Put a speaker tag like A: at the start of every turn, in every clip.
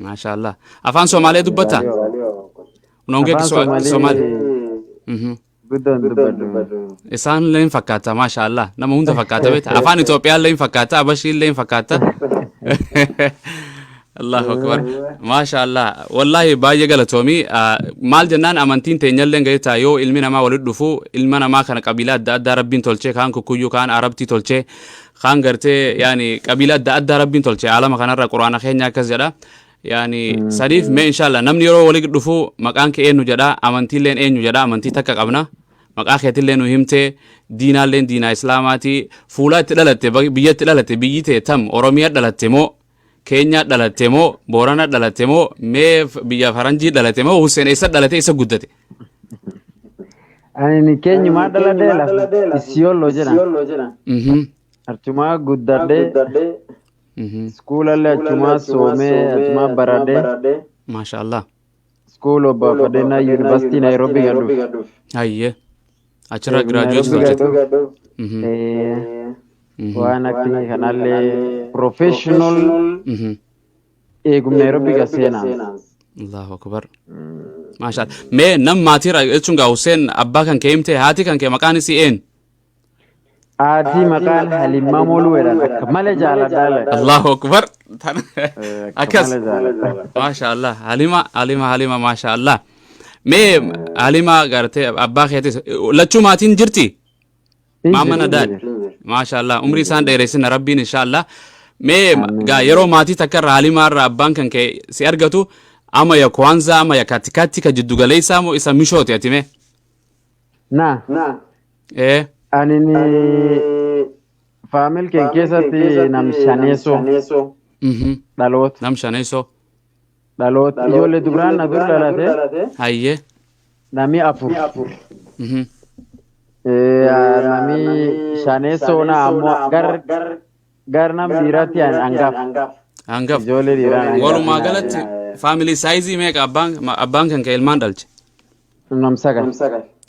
A: maashaallah afaan Soomaaliyaa dubbata unongee Soomaali
B: guddoon dubbadhu
A: isaan leen fakkaata maashaallah nama hunda fakkaata beeta afaan Itoophiyaa leen fakkaata abashii leen fakkaata Allahu akbar maashaallah wallahi baay'ee galatoomi maal jennaan amantiin teenyalleen gaeta yoo ilmi namaa walitti dhufu ilma namaa kana qabiila adda addaa rabbiin tolchee kaan kukuyyuu kaan arabtii tolchee kaan gartee yaani qabiila adda addaa rabbiin tolchee alama kanarra quraana keenya akkas jedha yaani sadiif mee inshallah namni yeroo walitti dhufu maqaan kee eenyu jedha amantiilleen eenyu jedha amantii takka qabna maqaa keetillee nu himtee diinaalleen diinaa islaamaati fuula itti dhalatte biyyatti dhalatte biyyi tee tam oromiyaa dhalatte moo Kenya dhalatte moo Boorana dhalatte moo mee biyya Faranjii dhalatte moo Hussein isa dhalate isa guddate
B: ani keenyumaa dhaladhee lafa Isiyooloo jedha archumaa guddadhee iskuulallee achumaa soomee achumaa baradhee
A: maashaallah
B: school of Fadena University Nairobi gadhuuf
A: ayye achirra graduate hojjete
B: waan akkanaa kanallee professional eegum Nairobi gaseenaa
A: Allahu akbar maashaallah mee nam maatiira jechuun gaa Hussein abbaa kan kee himte haati kan kee maqaan isii een
B: haati maqaan Halimmaa Mooluu jedhan akka malee jaaladhaale
A: Allahu akbar akas maashaallah Halima maashaallah mee Halima gartee abbaa keetis lachuu maatiin jirti maama nadaad maashaallah umri isaan dheeresina rabbiin inshallah mee gaa yeroo maatii takka irraa Halimaa irraa abbaan kan kee si argatu ama ya kwanza ama ya katikati ka jiddu galeessaa moo isa mishooti ati mee
B: anini faamil keen keessatti nam shaneesoo dhaloot
A: nam shaneesoo
B: dhaloot ijoollee duraan na dur dhalate
A: hayyee
B: nami afur nami shaneesoo na ammoo gar nam dhiiraatti
A: hangaf
B: ijoollee dhiiraan
A: walumaa galatti family size meeqa abbaan kan kee ilmaan dhalche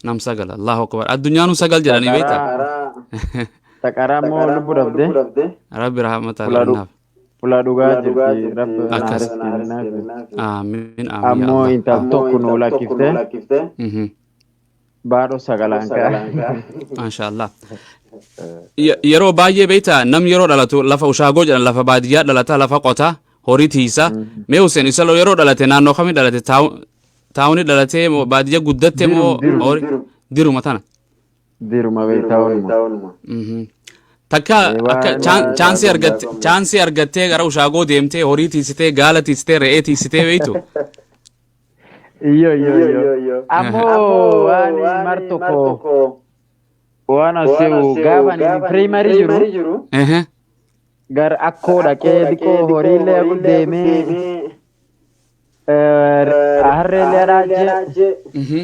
A: nam sagal Allahu akbar addunyaan sagal jedhanii beekta
B: taqaraa moo lubbu dhabde
A: rabbi rahmata lanaaf
B: fuula dhugaa jirti rabbi
A: akkas amiin
B: ammoo intal tokko nu lakkifte baadho sagalaan kaa
A: maashaallah yeroo baay'ee beekta nam yeroo dhalatu lafa ushaagoo jedhan lafa baadiyyaa dhalata lafa qotaa horii tiisa mee Hussein isa yeroo dhalate naannoo kamii dhalate taawuni dhalate baadiyyaa guddatte moo diruma tana
B: diruma beektaawunuma
A: takka akka chaansii argattee gara ushaagoo deemtee horii tiisitee gaala tiisitee re'ee tiisitee beektu
B: iyo ammoo waan mar tokko waan asiu gaafa ni primary jiru gar akkoo dhaqee diqoo horiillee deemee harreellee raajee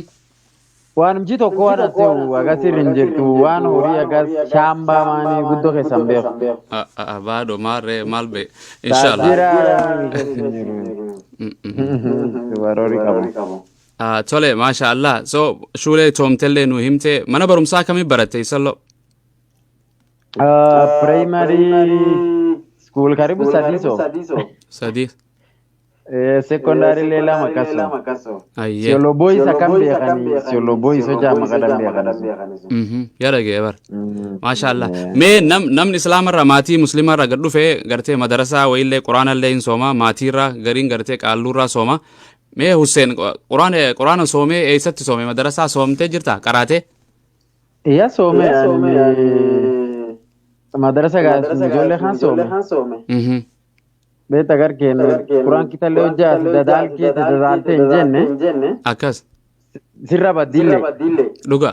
B: waan mji tokko waan asiu agasir hin jirtu waan horii agas shaambaa maanii guddoo keessan beeku
A: baadho maarree maal bee inshallah
B: warori qabu
A: tole maashaallah so shuulee toomtellee nu himte mana barumsaa kamii baratte isallo
B: primary school karibu sadii secondary lela makaso
A: ayye
B: siolo boys akam beekani siolo boys soja makadan beekani
A: yara geebar maashaallah mee namni islaamarra maatii muslimarra gad dhufe gartee madarasaa wayillee quraanallee hin sooma maatiirra gariin gartee qaalluurra sooma mee Hussein quraana soomee eessatti soome madarasaa soomtee jirta qaraate
B: iya soome madarasa gaas ijoollee kan soome beeta garkeen quraan kitallee hojjaas dadaaltee hin jenne
A: akkas
B: sirra baddille
A: dhuga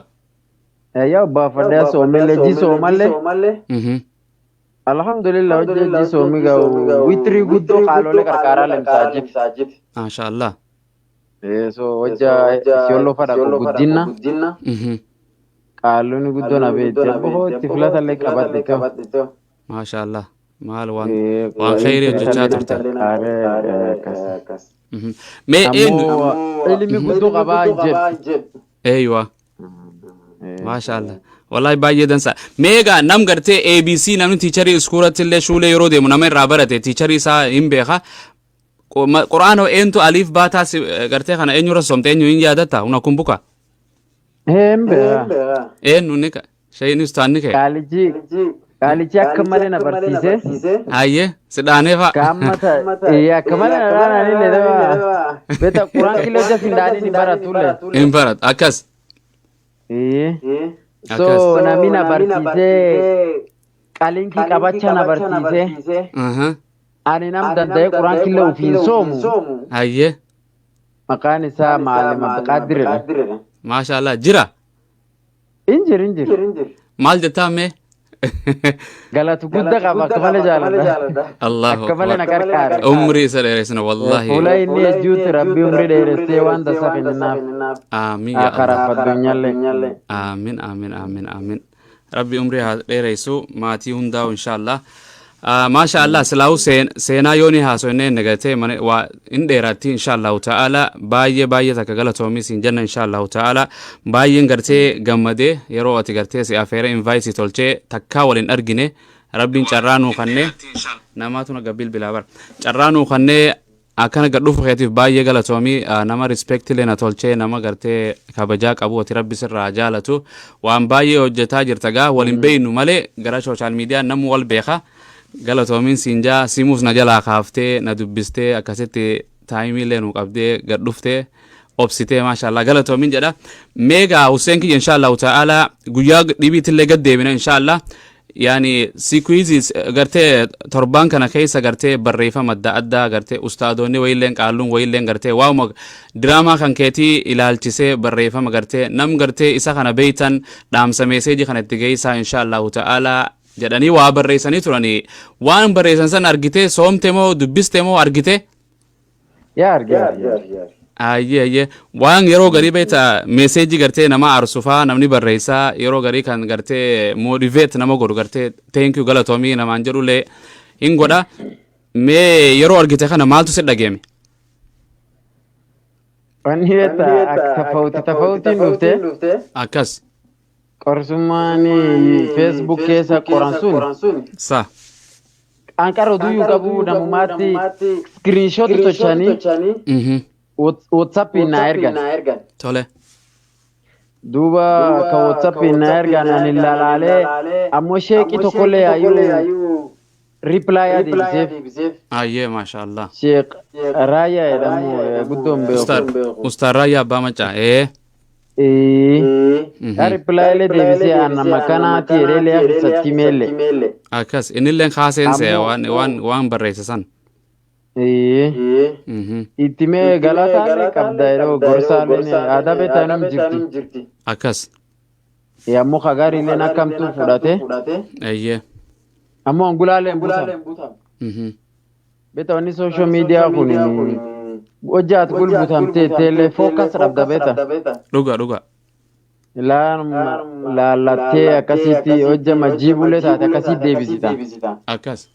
B: yaa baafadhaa soomellee ji soomallee alhamdulillah hojjee ji soomi ga'u witrii guddoo qaalolee qarqaaraa lemsaajit
A: maashaallah
B: so hojjaa siyolloo fadha guddinna qaalonni guddoo na beekte bohoo itti filatallee qabadde
A: maashaallah maal waan khayri hojjechaa turte mee
B: ilmi guddoo qabaa jedhu
A: eeywa maashaallah wallahi baay'ee dansa meegaa nam gartee ABC namni tiicharii iskuulatti illee shuulee yeroo deemu nama irraa barate tiicharii isaa hin beeka quraano eentu aliif baataa gartee kana eenyurra somte eenyu hin yaadatta una kumbuka
B: Hembe.
A: eenyu ni shayni ustaanni kee
B: Qaalichi akka malee na barsiise.
A: hayyee sidhaaneefa
B: Kaammata akka malee na raanaan illee daba. Beta quraan kiloo jasin daadhiin hin baratullee.
A: hin barat akkas
B: So namni na barsiisee qalinkii qabacha na barsiisee. Ani nam danda'ee quraan kiloo ofiin soomu.
A: hayyee
B: Maqaan isaa Maalima Qaadirredha.
A: maashaallah jira
B: Injir.
A: maal jettaa mee
B: Galatu guddaa qaba akka malee jaalladha.
A: allahu
B: Akka malee na gargaare.
A: umrii isa dheeresina wallahi
B: Fuula inni ejjuutti rabbi umrii dheeressee waan tasaa kennaaf.
A: aamin ya Allah
B: Akaraaf addunyaallee.
A: aamin aamin aamin aamin rabbi umrii haa dheeressu maatii hundaa'u inshallah maasha Allah silaa'u seenaa yooni haasofnee nagatee waa in dheeraatti inshallah ta'ala baay'ee takka galatoomi siin jenna inshallah ta'ala baay'een gartee gammadee yeroo ati gartee si afeera invite tolchee takkaa waliin argine rabbiin carraanuu kannee namaatu naga bilbilaa bar carraanuu kannee akkana gadhuuf keetiif baay'ee galatoomi nama respect leena tolchee nama gartee kabajaa qabu ati rabbi sirraa jaalatu waan baay'ee hojjetaa jirta gaa waliin beeynu malee gara social media namu wal beeka galatoomin siinjaa simuus na jalaa kaaftee na dubbistee akkasitti taayimiillee nu qabdee gadhuftee obsitee maashaallah galatoomin jedha meegaa Hussein kiyya inshallah ta'ala guyyaa dhibiitillee gaddeebina inshallah yani sequences gartee torban kana keessa gartee barreeffama adda addaa gartee ustaadoonni wayilleen qaalluun wayilleen gartee waa'uma diraamaa kan keetii ilaalchisee barreeffama gartee nam gartee isa kana beeytan dhaamsa meeseejii kana itti geessaa inshallah ta'ala jedhanii waa barreessanii turanii waan barreessan san argite soomte moo dubbiste moo argite
B: Yaa argee.
A: ayyee waan yeroo garii beeta meeseejii gartee nama arsufaa namni barreessaa yeroo garii kan gartee motivate nama godhu gartee thank you galatoomii namaan jedhullee hin godha mee yeroo argite kana maaltu si dhageeme
B: Wanni beeta akka tafawutiin dhuftee.
A: akkas
B: Qorsummaan Facebook keessa qoran sun.
A: sa
B: Anqara duyyuu qabu namumaatti screenshot tolchanii WhatsApp na ergan.
A: tole
B: Duuba ka WhatsApp na ergan ani ilaalaalee ammoo sheekii tokkollee ayyuu reply adeemsiseef.
A: ayyee maashaallah
B: Sheek Raayyaa jedhamu guddoon beeku.
A: ustaad raayyaa abbaa macaa
B: reply le deebisee anama kanaati jedhee aksatti meelle.
A: akkas innilleen kaaseense waan barreesse san
B: Ittime galataalee qabda yeroo gorsaaleen aadaa beektaa jirti.
A: akkas
B: Ammoo hagaariileen akkamtuu fudhate.
A: ayyee
B: Ammoo angulaaleen buusan. Beektaa wanni social media kun hojjaat gulbutamtee teleefookas dhabda beektaa.
A: dhuga
B: Laallattee akkasitti hojja majjiibulee taate akkasitti deebisita.
A: akkas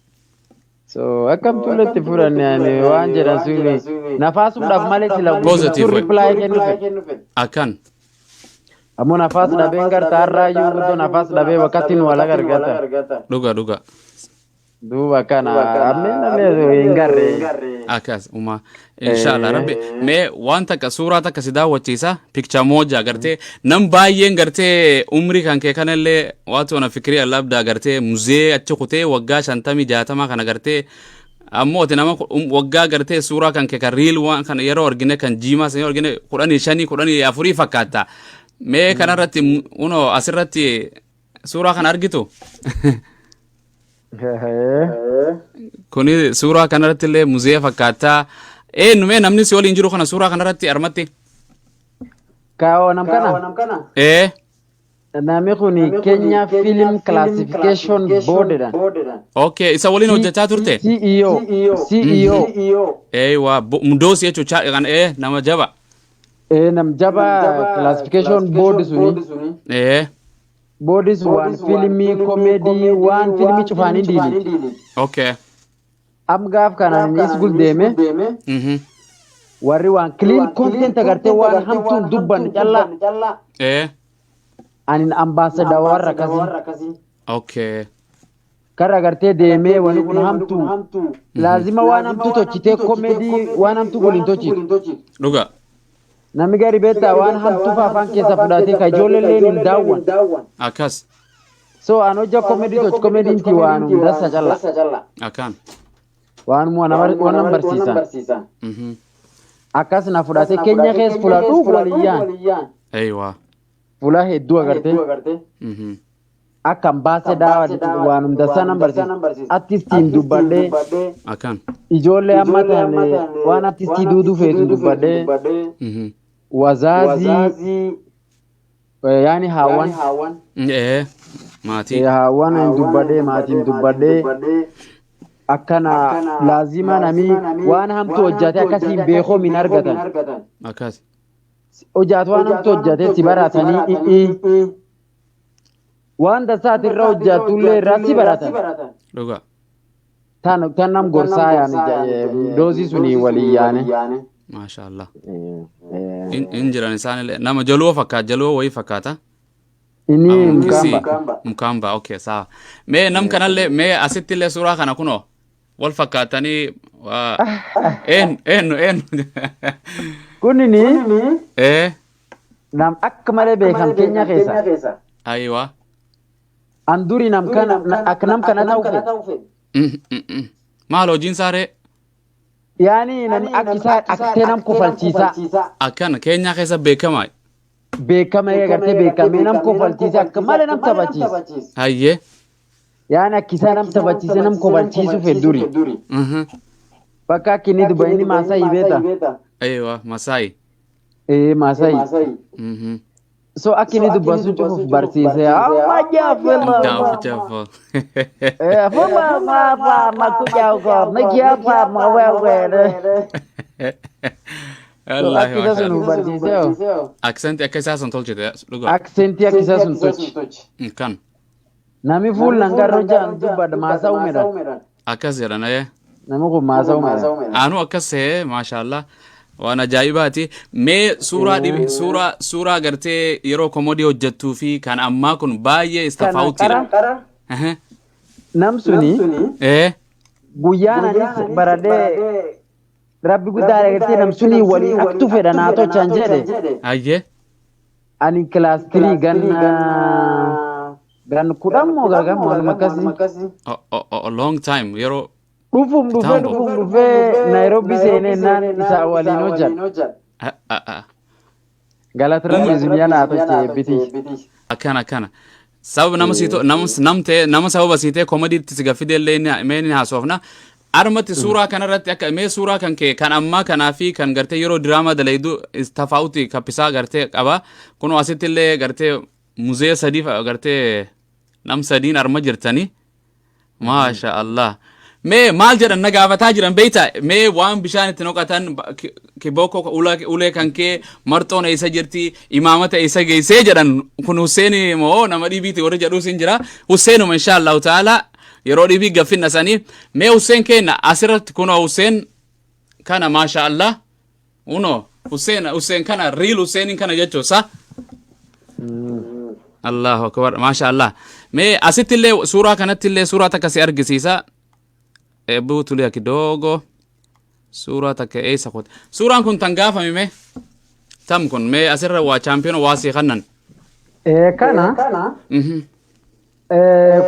B: So akkamtuuletti fudhanne waan jedhan suni nafaasuudhaaf malee sila
A: Positive way.
B: reply kennufe.
A: akkan
B: Ammoo nafaas dhabeen gartaa har'aayyuu guddoo nafaas dhabee wakkattiin wala gargata.
A: dhuga
B: Duuba kana ammeenallee hin garre.
A: akkas uma inshallah rabbi mee waan takka suuraa takka si daawwachiisa picture moja gartee nam baay'een gartee umrii kan kee kanallee waatu na fikrii labda gartee muzee achi kutee waggaa 50-60 kana gartee ammoo ati nama waggaa gartee suuraa kan kee kan riil waan kan yeroo argine kan jiimaa san argine 15-14 fakkaata mee kanarratti uno asirratti suuraa kan argitu kuni suuraa kanarratti illee muzee fakkaata numee namni si waliin jiru kana suuraa kanarratti armatti
B: Kaawoo nam kana. Namni kun Kenya Film Classification Boardedha.
A: okay isa waliin hojjechaa turte
B: CEO.
A: waa mudoosi jechuudha kan nama jaba
B: Nam jaba classification board suni. Boardis waan filmii komedii waan filmii cufaanii diini.
A: okay
B: Am gaaf kanaan is guldeeme. Warri waan clean content agartee waan hamtuun dubban callaa. Anin ambassador warra akkasii.
A: okay
B: karra gartee deemee wani kun hamtu laazima waan hamtu tochitee komedii waan hamtu waliin tochitu
A: dhuga
B: namni gari beektaa waan hamtu faafaan keessa fudhatee ka ijoolleen hin daawwan
A: akkas
B: so an hojja komedii toch komediin ti waan hundasa calla
A: akkan
B: waan waan barsiisan akkas na fudhatee keenya keessa fudhadhuuf waliyyaan
A: aywa
B: fula hedduu agartee akkam baase daawa waan hundasa nan barsiisa artistiin dubbadhee
A: akkan
B: ijoollee amma taane waan artistii duuduu feetu dubbadhee wazazi yani hawan
A: maatii
B: hawan dubbadhee maatiin dubbadhee akkana laazima nami waan hamtu hojjate akkasiin beekoo min argatan
A: akkas
B: hojjate waan hamtu hojjate si baratanii waan dasaat irra hojjatullee irraa si baratan
A: dhuga
B: tan nam gorsaa yaani doozii sunii walii yaane
A: maashaallah in jiran isaanillee nama jaloo fakkaata jaloo wayii fakkaata
B: inni
A: mukamba okay sawa mee nam kanallee mee asittillee suuraa kana kunoo wal fakkaatanii en
B: kunini nam akka malee beekam keenya keessa
A: aywa
B: anduri nam kana akka nam kana ta'u
A: maal hojiin saaree
B: yani nani akkisa akkee nam kofalchiisa
A: akkana keenya keessa beekamaa
B: gartee beekamee nam kofalchiisa akka malee nam taphachiisa
A: hayyee
B: yani akkisa nam taphachiisa nam kofalchiisu fedduri bakka akkinni dubayni maasayi beeta
A: aywa masaayi
B: maasayi so akini dubasu cukup barsiise amma jaafela fama maku jauko nakiapa mawewele
A: Allah
B: akisa sunu barsiise
A: accent akkasa sun tolchite dhugo
B: accent akkisa sun tolchi
A: kan
B: nami full nangarro jan dubad masa umeda
A: akkas jedhana
B: nami ko masa umeda
A: anu akkas mashallah waan ajaa'ibaati mee suuraa gartee yeroo komodii hojjettuu fi kan ammaa kun baay'ee istafawuti
B: nam suni guyyaan anis baradhee rabbi guddaa gartee nam suni walii aktu fedha naa tochaan jedhe
A: ayyee
B: ani class 3 gan kudhan moo gargar maaluma akkasii
A: long time yeroo
B: Dufum dufe Nairobi sene nan isa waliin hojjan. Galatirratti yana toche biti.
A: Akkana. Sababa nama sababa siitee komediitti si gaffidee mee ni haasofna. Armatti suuraa kanarratti akka mee suuraa kan kee kan ammaa kanaa fi kan gartee yeroo diraamaa dalaydu tafaawuti kappisaa gartee qaba. Kun asitti illee gartee muzee sadii gartee nam sadiin arma jirtanii. Maasha Allah. mee maal jedhan na gaafataa jiran beeyta mee waan bishaan itti noqatan kiboko ulee kan kee marxoon isa jirti imaamata isa geessee jedhan kun Hussein moo nama dhibiiti warra jedhuus hin jira Husseinuma inshallah taala yeroo dhibii gaffinna sanii mee Hussein kenna asirratti kunoo Hussein kana maasha Allah uno Hussein kana real Hussein kana jechuusa Allahu akbar maasha Allah mee asittillee suuraa kanattillee suuraa takka si argisiisa ebu tulia kidogo sura take eisa kot suran kun tangafa mime tam kun me asirra wa champion wasi khannan
B: kana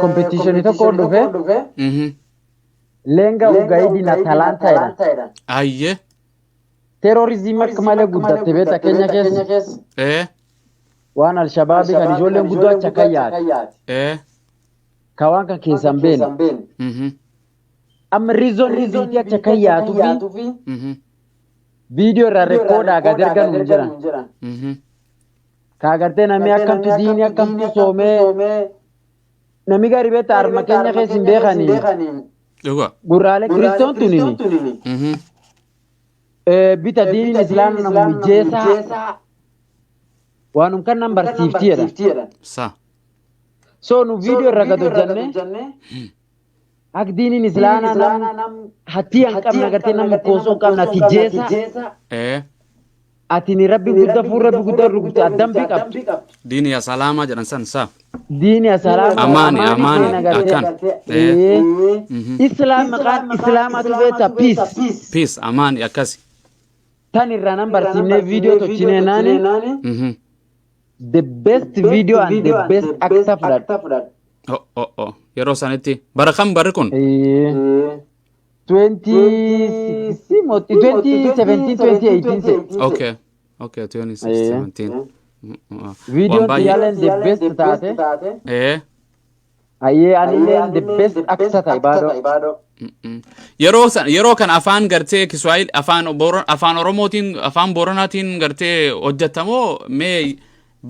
B: competition ito ko dufe lenga ugaidi na talanta ida
A: ayye
B: terrorism akmale guddatte beta Kenya kes wan al shabab kan ijolle guddo acha kayat kawan kan kesan ben am reason ti acha kayatu fi video ra record aga dergan unjira kagarte nami akam tu dini akam tu some nami gari beta arma Kenya kesin bekhani gurale kriston tunini bita dini islam na mujesa wanum kan number 50
A: sa
B: so nu video ragado janne ak dini islana nam hatiyan kam nagarte nam koso kam na tijesa atini rabbi gudda rugute addam biqabtu
A: dini ya salama jalan san sa
B: dini ya salama
A: amani akan
B: islam maqan islamatu beta peace
A: amani akasi
B: tani ranan barsimne video to chine nani the best video and the best actor for that
A: yero saneti barakam barakun
B: 2017
A: okay 2017
B: video yalen the best taate aye anilen the best actor taibado
A: yero kan afaan garte Kiswahili afaan oromotin afaan boronatin garte hojjetamo me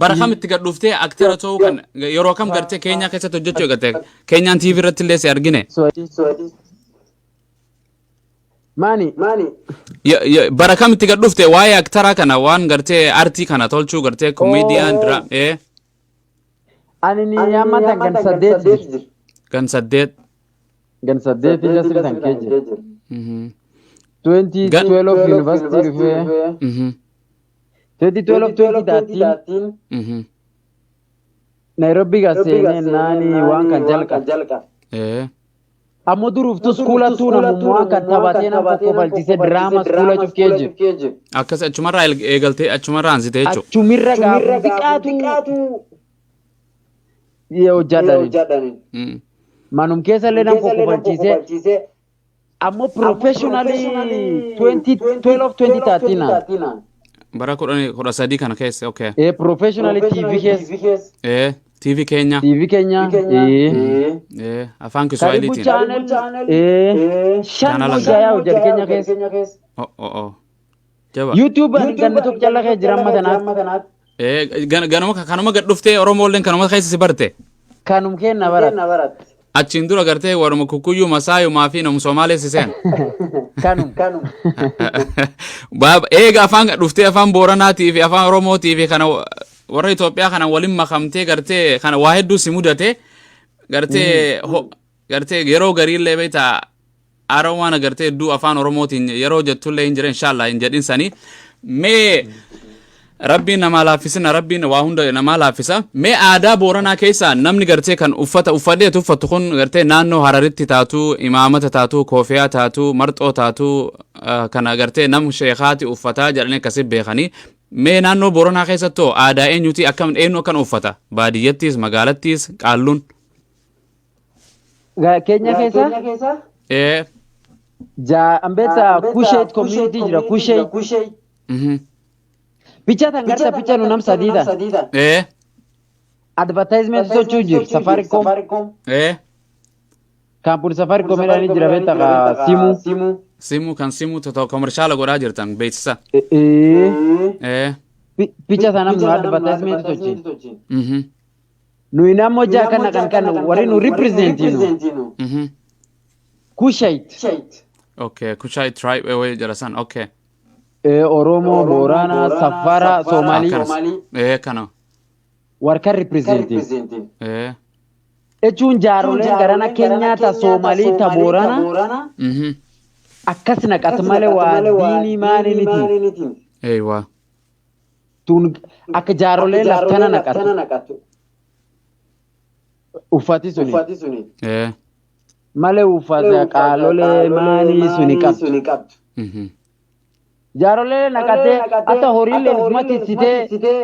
A: barakam itti gadhufte aktera to kan yero kam garte Kenya keessatti hojjechuu garte Kenyan TV irratti illee si argine
B: mani
A: barakam itti gadhufte waa'ee aktera kana waan garte artii kana tolchuu garte comedian
B: anini yamata gan saddeet ila sirtan keje 2012 university rufe 2013 Nairobi ga sene nani waan kan jalqa ammo duruftu skula tu namu waan kan tabate na ko balchise drama skula cuf keje
A: akkas achumarra eegalte achumarra anzite jechu
B: achumirra ga biqatu yo jadani manum keessa illee nan ko balchise ammo professionally 2013
A: bara kudha sadii kana keessa okay
B: professionally TV keessa
A: TV Kenya afaan Kiswahili
B: tin channel jaya hojjat Kenya keessa
A: jaba
B: YouTube ani ganna tokko jalla kee jiran matanat
A: ganuma gadhufte Oromoo leen kanuma keessa si barte
B: kanum kenna barat
A: achin dura garte warma Kikuyu Masaayu maafi nam Somaalee sisen
B: kanum
A: bab eega afaan gadhufte afaan Booranaa TV afaan Oromoo TV kana warra Itoophiyaa kana walin makamte garte kana waa hedduu si mudate garte yeroo gariillee beeta arawana garte hedduu afaan Oromootiin yeroo jettullee hin jira inshallah hin jedhin sani mee Rabbiin nama laafisina Rabbiin waa hunda nama laafisa mee aadaa Booranaa keessa namni garte kan uffadhee uffatu kun garte naannoo Hararitti taatu imaamata taatu koofiyaa taatu marxoo taatu kana garte nam sheekhaati uffataa jedhanii akkasii beekanii mee naannoo Booranaa keessattuu aadaa eenyuti eenyu akkan uffata baadiyyattis magaalattis qaalluun
B: Kenya keessa ambeta Kusheit community jira Kusheit picha tangarta picha nu nam sadida advertisement so chujir Safaricom kampun Safaricom ni jira beta ka
A: simu kan simu to commercial goda jirtan beetsa
B: picha tanam nu advertisement to chi nu ina moja kan wari nu represent Kusheit
A: okay Kusheit tribe we jarasan okay
B: Oromo Borana Safara Somali
A: kana
B: warka representing echun jarole garana Kenya ta Somali ta Borana akkasina qatmale wa dini maliniti
A: eywa
B: tun ak jarole laftana naqatu ufati suni male ufata qalole mani suni qabtu jarole naqate ata horile mati site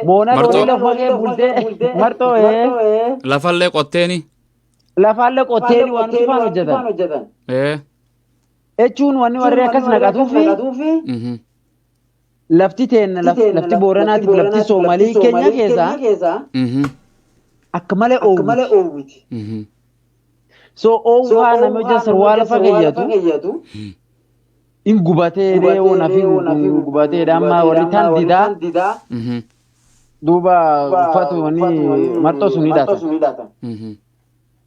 B: mona rola fage bulte marto
A: lafalle qotteni
B: waan sifan hojjetan echun wani warre akas naqatufi lafti Booranaati lafti Somali Kenya keessa akmale owwiti so owwa namo jasar wala fagayatu in gubate rewo nafi gubate damma waritan dida duba fatu wani marto suni data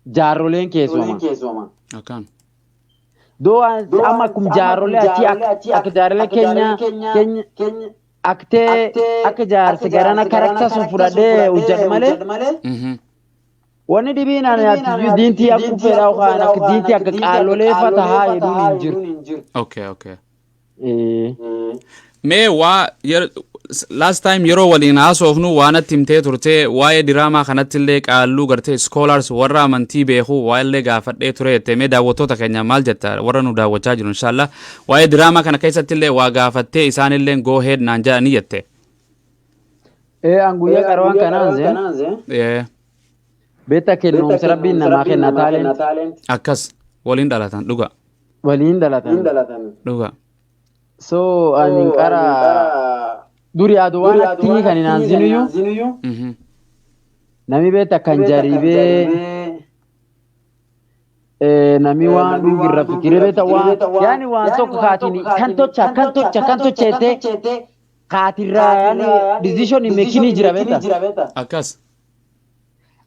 B: jarolen kesoma
A: akan
B: do ama kum jarole ati ak jarole Kenya akte ak jar segarana karakter sun fudade ujad male wani dibina na ati dinti ak fera khana ak dinti ak qalole fataha yedun injir
A: okay me wa last time yeroo waliin haasofnu waanatti himtee turte waa'ee diraamaa kanattillee qaalluu gartee scholars warra amantii beeku waa'illee gaafadhee ture jettee daawwattoota keenya maal jetta warra nu daawwachaa jiru inshallah waa'ee diraamaa kana keessattillee waa gaafattee isaanillee go ahead naan jedhanii jette.
B: Anguyyaa qarwaan kanaan beeta kennuumsa rabbiin namaa kenna talent.
A: Akkas waliin dhalatan dhuga.
B: Waliin dhalatan.
A: Dhuga.
B: So anin qara duri aduwaan aktii kan hin aanzinuyyuu nami beeta kan jaribee nami waan dhugirra fikire beeta waan yaani waan tokko kaatini kan tocha jettee kaatirraa yaani decision hin meekinii jira beeta.
A: Akkas.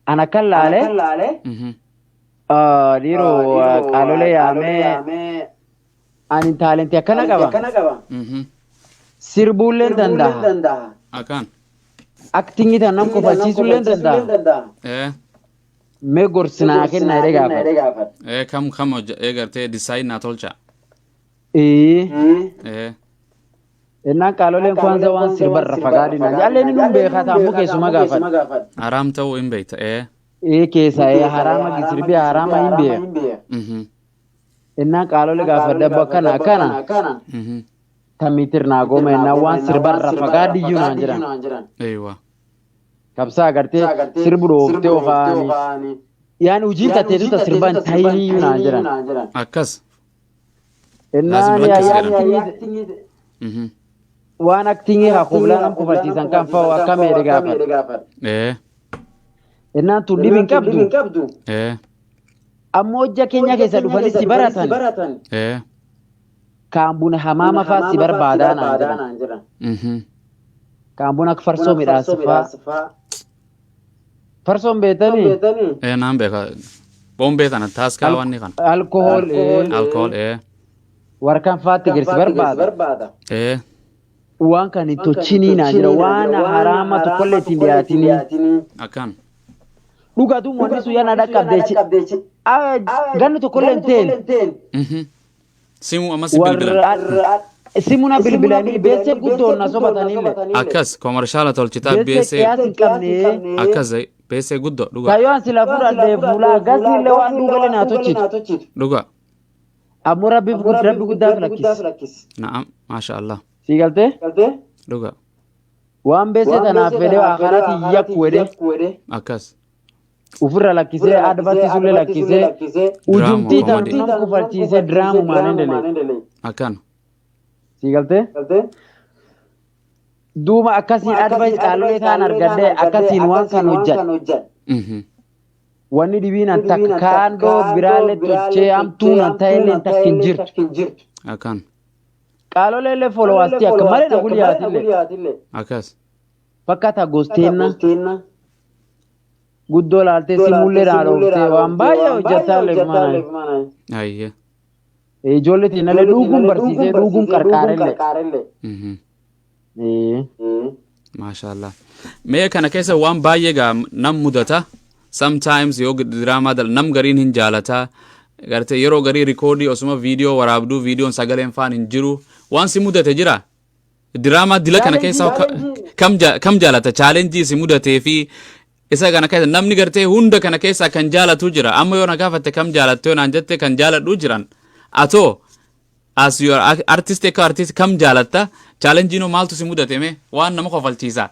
B: Ana kan laale dhiiroo qaalolee yaamee ani taalentii akkana qaba. Sirbuullee danda'a.
A: Akan.
B: Aktingii tan nam kofalchiisuullee danda'a. Mee gorsinaa kenna jedhee gaafata.
A: Kam eegartee decide naa tolcha.
B: Ennaan qaaloleen kwanza waan sirbarra fagaadina. Jaalleen nun beekata ammoo keessuma gaafata.
A: Haraam ta'uu hin beekta.
B: Keessa haraama sirbii haraama hin beeka. Ennaan qaalolee gaafadha bakka kana. Tamitir naa gooma ennaan waan sirbarra fagaadiyyuu naan jiran. Kabsaa agartee sirbu dhooftee ofaani. Yaani hojii tateetuta sirban taayiniyyuu naan jiran.
A: Akkas.
B: Ennaan waan aktingii hakublaa nam kofalchiisan kan fa'u akka meedhe gaafata. Ennaan tun dhibi hin qabdu. Ammoo hojja keenya keessa dhufanii si baratan. Kaan buna hamaama fa'aa si barbaadaa naan jiran. Kaan buna farsoo midhaasa fa'aa. Farsoon beetanii?
A: Naan beeka. Boon beetan taaskaa wanni kan. Alkohol.
B: Warkaan fa'aatti girsi barbaada. Waan kan hin tolchinii naan jira waan haraama tokkollee ittiin dhiyaatinii.
A: Akkan.
B: Dhugaatiin wanni sun yaana dhaqqabdeechi. Ganni tokkollee hin ta'in.
A: Simu amma si bilbilan.
B: Simuna bilbilanii beessee guddoon na sobatanillee.
A: Akkas komershaala tolchitaa beessee. Akkas beessee guddoo dhuga.
B: Kayyoo sila fudhadhee fuulaa gasiillee waan dhugalee naa tolchitu.
A: Dhuga.
B: Ammoo rabbi guddaa lakkis.
A: Na'am maasha Allah.
B: Si galtee?
A: Dhuga.
B: Waan beessee tanaaf fedhee akkanatti yakku wedhe.
A: Akkas.
B: Ufirra lakkisee advatisuullee lakkisee ujumtii tanaan kufalchiisee diraamumaan hindelee.
A: Akkan.
B: Si galtee? Duuba akkasiin advayis qaalolee ta'an argadhee akkasiin waan kan hojjedha. Wanni dhibiin an takka kaandoo biraallee tolchee hamtuun an ta'ellee takka hin jirtu.
A: Akkan.
B: Qaaloleellee folowastii akka malee na gulyaatillee.
A: Akkas.
B: Fakkaata gosteenna. Guddoo laaltee simullee dhaadhoftee waan baay'ee hojjetaallee mana.
A: Ayyee.
B: Ijoollee tiinallee dhuguun barsiisee dhuguun qarqaarellee.
A: Maashaallah. Mee kana keessa waan baay'ee gaa nam mudata. Sometimes yoo diraamaa nam gariin hin jaalataa. Gartee yeroo garii rikoodii osuma viidiyoo waraabduu viidiyoon sagaleen faan hin jiru. Waan si mudate jira. Diraamaa dila kana keessa kam jaalata? Chaalenjii si mudatee fi isa kana keessa namni gartee hunda kana keessa kan jaalatu jira. Amma yoo na gaafatte kam jaalatte yoo naan jette kan jaaladhu jiran. Atoo as your artist kam jaalatta? Chaalenjiinoo maaltu si mudate mee? Waan nama kofalchiisa.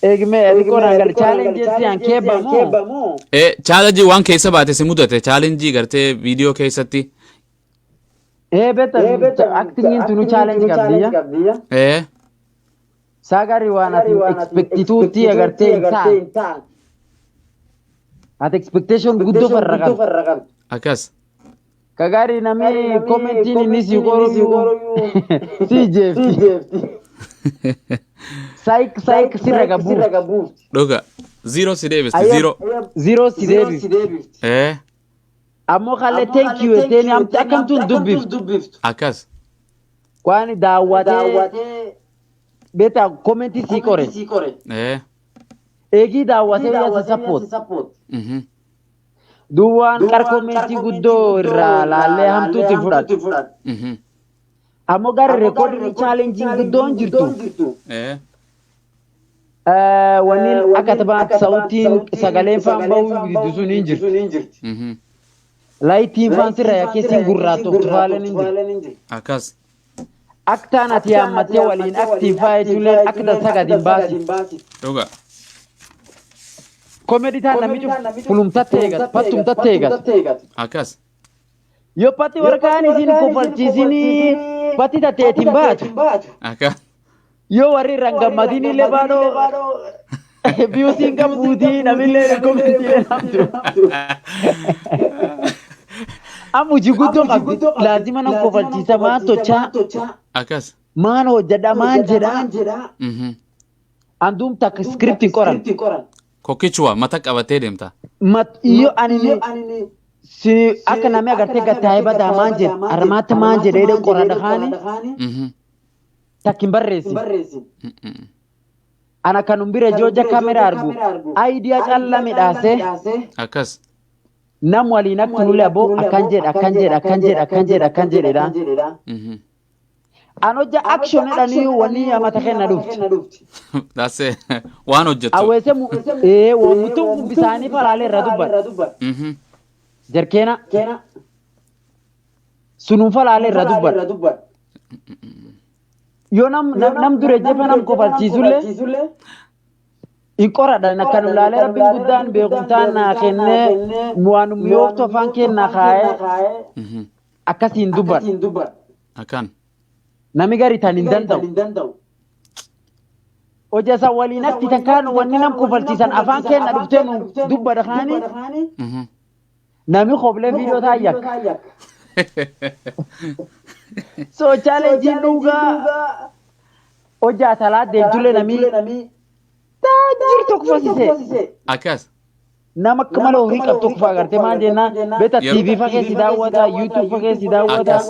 B: Eegmee erikoo naangal chaalenjii an keebbamoo?
A: Chaalenjii waan keessa baate si mudate chaalenjii gartee viidiyoo keessatti.
B: Beta aktingiin tunu chaalenjii qabdiyya. Sagari waan ati expectituutti agartee hin ta'an. Ati expectation guddoo farra qabdu.
A: Akkas.
B: Kagari namni commentiin inni si qoru si jeefti. Saayik sirra qabu.
A: Dhuga. Zero si deebisti.
B: Zero si deebisti. Ammoo kallee thank you eteeni akkamtuun dubbiftu.
A: Akkas.
B: Waan daawwatee beeta commentii si qore. Eegii daawwatee yaa si support. Duwwaan qar commentii guddoo irraa laallee hamtuutti fudhatu. Ammoo gara reekoodii chaalenjiin guddoon jirtu. Wanni akka taphaatti sautiin sagaleen faan bahuu gidduu sun hin jirtu. Laayitiin faan sirra yakkeessiin gurraattu tufaaleen hin jirtu.
A: Akkas.
B: Aktaan ati hammattee waliin aktiifaa jechuulleen akka dansaa gadi hin baasi.
A: Dhuga.
B: Koomediitaan namichi fulumtattee eegatu, pattumtattee eegatu.
A: Akkas.
B: Yoo patti warqaan isin kofalchiisinii patti tatteetiin baatu.
A: Akkas.
B: Yoo warri irraan gammadiin illee baadhoo biyyoosiin qabbuutii namillee koomediilee namtu. Amuji guddoo qabdi laazima nam kofalchiisa maan tochaa.
A: Akkas.
B: Maan hojjedha maan jedhaa. Anduum takka iskiriptiin qoran.
A: Kokkichuwa mata qabatee deemta.
B: Iyo ani akka namni agartee gattaa'ee badaa maan jedha armaatti maan jedhee qorada kaani takkin barreessi. Ana kanum bira jooja kameraa argu ayidiyaa callaa midhaasee.
A: Akkas.
B: Nam waliin akka nulle aboo akkan jedhedha. An hojja action jedhanii wanni amata kenna dhufti.
A: That's it. Waan hojjettu.
B: Awweese mutuun bisaanii falaalee irra dubban. Jarkeena. Sunuun falaalee irra dubban. Yoo nam dure jefa nam kofalchiisullee in qoradhan akkanum laalee rabbiin guddaan beekumtaan naa kennee waanum yooftu afaan kennaa kaa'ee akkasiin dubban.
A: Akkan.
B: Nami gari tan hin danda'u. Hojii isaa waliin akti takkaan wanni nam kofalchiisan afaan kenna dhuftee nu dubbadha kaani. Nami qoblee viidiyoo taayyak. So chaalenjiin dhugaa hojii atalaa deemtullee nami taajir tokko fasise.
A: Akkas.
B: Nama akka malee horii qabdu tokko agartee maal jennaan beeta TV fakkeessi daawwata YouTube fakkeessi daawwata.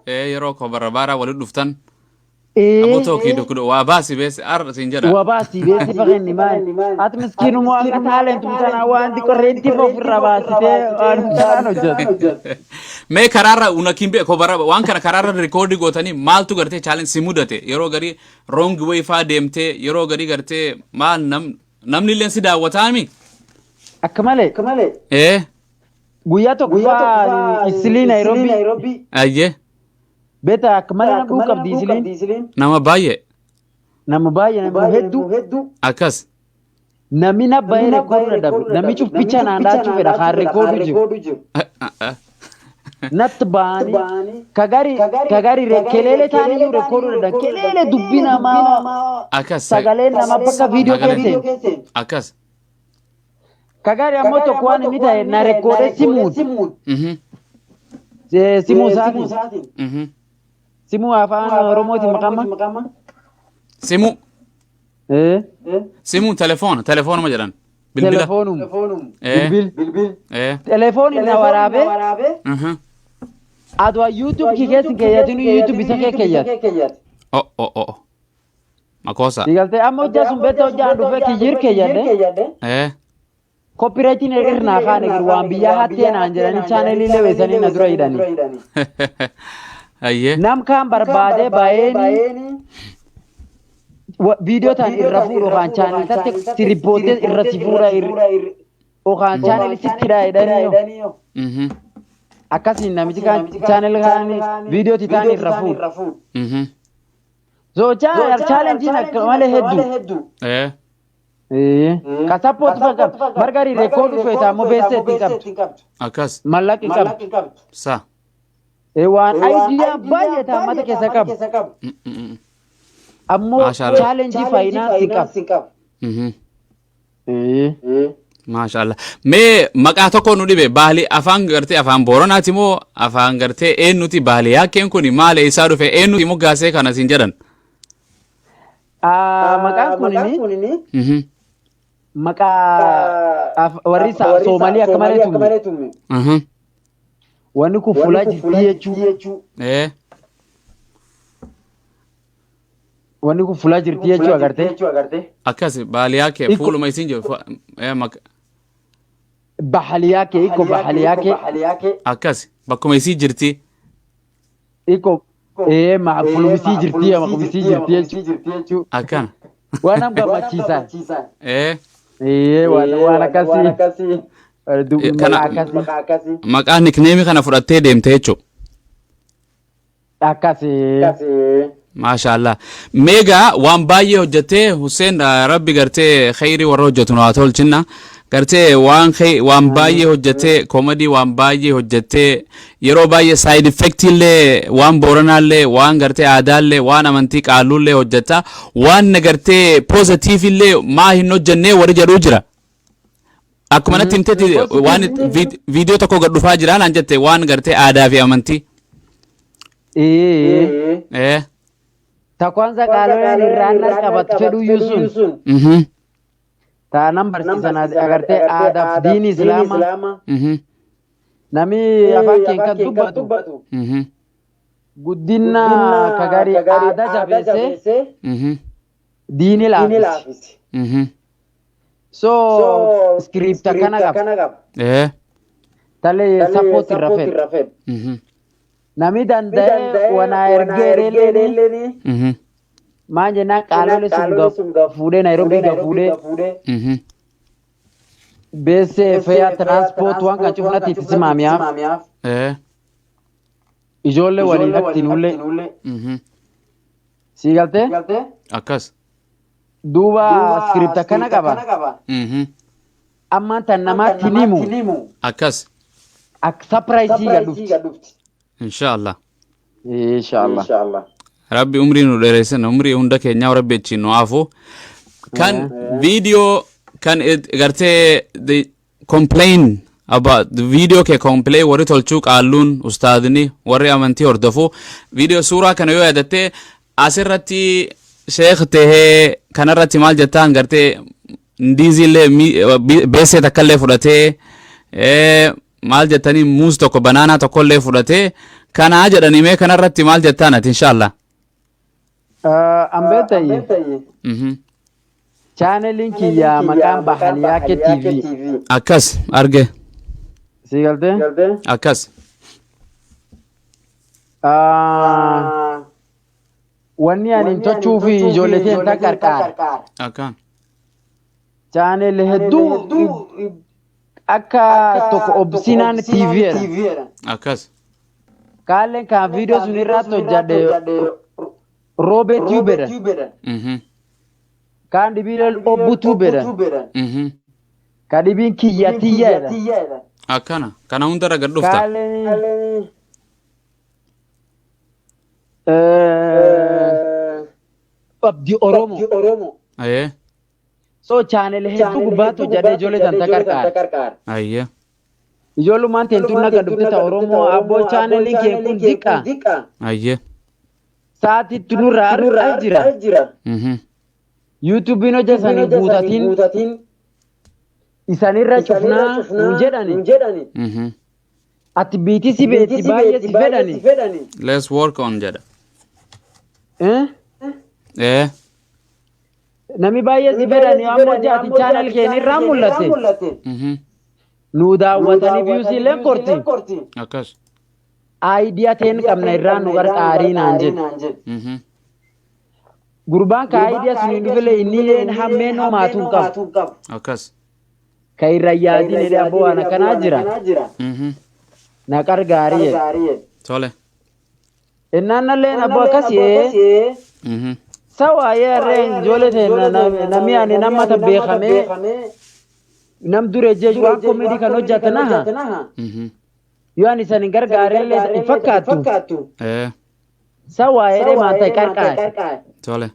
A: Yeroo ko barabaaraa walitti dhuftan. Amootoo kiiduu waa baasi beesi arra siin jedha.
B: Waa baasi beesi fakkeenyi maal ati miskiinu moo akka taalentuu sanaa waan xiqqoo reetii ofirra baasitee waan hundaa hojjetu.
A: Mee karaarra una kimbe ko bara waan kana karaarra rikoodii gootanii maaltu gartee challenge si mudate yeroo garii wrong way faa deemtee yeroo garii gartee maal namni illee si daawwataami.
B: Akka malee. Guyyaa tokko faa isilii Nairobi.
A: Ayyee.
B: Beeta akka malee nama dhuu qabdi isiliin.
A: Nama baay'ee.
B: Nama hedduu.
A: Akkas.
B: Namni na baay'ee rekooduu dadhabu. Namni cufficha naan dhaachuu fedha kaan rekooduu jiru. Natti baanii kagari keleele taaniyyuu rekooduu dadhabu. Keleele dubbii namaa.
A: Akkas.
B: Sagaleen nama bakka viidiyoo keessee.
A: Akkas.
B: Kagari ammoo tokko waan inni ta'e na rekoodee simuun. Simuu isaatiin. Simuu afaan Oromootiin maqama.
A: Simuu. Simuu telefoonuma jedhan. Bilbila.
B: Telefoonum.
A: Bilbil.
B: Telefooniin na waraabee. Adwa YouTube keessi keeyyatinu YouTube isa keeyyat.
A: Makoosa.
B: Digaltee amma hojjaa sun beektaa hojjaan dhufee kiyyir keeyyadde. Copywriting irnaa kaan eegir waan biyyaa hattee naan jedhanii chaaneelii leweessanii na dura hidhanii.
A: Ayyee.
B: Nam kaan barbaadee baay'eeni viidiyoo ta'an irra fuudhu yookaan chaanelii tatte sirriibboottee irra si fuudha yookaan chaanelii sittidhaa jedhanii akkasiin namichi kaan chaanelii kaan viidiyoo ta'an irra fuudhu. So chaalenjiin akka malee hedduu. Kasappooti fakkaatu margarii reekooduu feetaa ammoo beessee ittiin qabdu.
A: Akkas.
B: Mallaqi qabdu.
A: Sa.
B: Waan ayidiyaa baay'ee taammata keessa qabu. Ammoo chaalenjii faayinaansi qabu.
A: Maashaallah. Mee maqaa tokko nu dhibe baali afaan gartee afaan Booronaati moo afaan gartee eenyuti baali yaakkeen kun maali isaa dhufe eenyuti moggaasee kana siin jedhan?
B: Maqaan kunini maqaa warri Soomalii akka malee tumme. Wanni kun fuulaa jirti jechuu. Wanni kun fuulaa jirti jechuu agartee.
A: Akkas baaliyaa kee fuuluma isin jiru.
B: Bahaliyaa kee ikko bahaliyaa kee.
A: Akkas bakkuma isin jirti.
B: Ikko Maqulubisii jirti maqulubisii jirti
A: akkana
B: waan am gammachiisan waan akkasii
A: maqaa nikneemii kana fudhattee deemte jechuudha.
B: akkasii
A: Maashaallah. Meegaa waan baay'ee hojjettee Hussein Rabbi gartee khayrii warra hojjetu nu haa tolchinna. Gartee waan baay'ee hojjettee komedii waan baay'ee hojjettee yeroo baay'ee side effect illee waan booranaallee waan gartee aadaallee waan amantii qaalluullee hojjetta waan gartee positive illee maa hin hojjennee warri jedhuu jira. Akkuma natti himtetti waan viidiyoo tokko gad dhufaa jira naan jette waan gartee aadaa fi amantii.
B: Ta kwanza qaalolleen irraan qabat fedhuyyuu sun taanaan barsiisan agartee aadaaf diini islaamaa nami afaan keen kan dubbatu guddina kagarii aadaa jabeessee diini laafisi. So scripta kana qaba talee sappooti irra fedhu nami danda'e wana ergeerelleeni maan jennaan qaalole sun fuudhee Nairobii fuudhee beessee fe'aa transport waan kan cufnatti itti simaamiyaaf ijoollee waliin aktinullee sii galtee
A: akkas
B: duuba scripta kana qaba ammaan tan namaatti himu
A: akkas
B: akka surprise gadhufti
A: inshallah
B: inshallah
A: Rabbi umrii nu dheeressan umrii hunda keenyaa Rabbi achi nu afu kan video kan gartee the complain about the video ke complain warri tolchuu qaalluun ustaadni warri amantii hordofu video suuraa kana yoo yaadatte asirratti sheekh tahee kanarratti maal jettaan gartee ndiizillee beesee takkallee fudhatee maal jettanii muus tokko banaanaa tokkollee fudhatee kana jedhanii mee kanarratti maal jettaan ati inshallah.
B: Ambetaye channelin kiyya maqaan Bahaliyaa ke TV
A: akkas arge
B: sii galtee
A: akkas
B: wanni ani tochuu fi ijoollee teen takkarqaar
A: akkan
B: channel hedduu akka tokko obsinaan TV
A: akkas
B: kaalleen kan video sun irratti hojjadhe Robert Tubera kan dibileen obbu Tubera kan dibiin kiyya tiyyaadha
A: akkana kana hundarra gad dhufta
B: abdi Oromo so channel hedduu gubbaatu hojjadhe ijoollee tan takkarqaar ijoollumaan teentuun naga dhufte ta Oromoo abboo channelin keen kun diqa saati tunurra arra jira YouTube no jasani guutatiin isanirra cufnaa nun jedhani ati biiti si beeti baay'ee si fedhani
A: let's work on jedha
B: nami baay'ee si fedhani ammoo jaati channel keen irraa mul'ate nu daawwatanii views illeen korti
A: akkas
B: idea teen qabna irraa nu gargaarii naan jedhu gurbaan ka idea sun hin dhufele inni leen hammeen homaatuun qabu
A: akkas
B: ka irra yaadiin edhe abboo waan akkanaa jira na gargaarii
A: tole
B: innaan abboo akkasii sawa yarreen ijoollee teen namni ani namata beekamee nam dure jeju waan komedii kan hojjetanaha yoo ani isaanii gargaarellee hin fakkaattu sawa jedhee maanta qarqaare
A: tole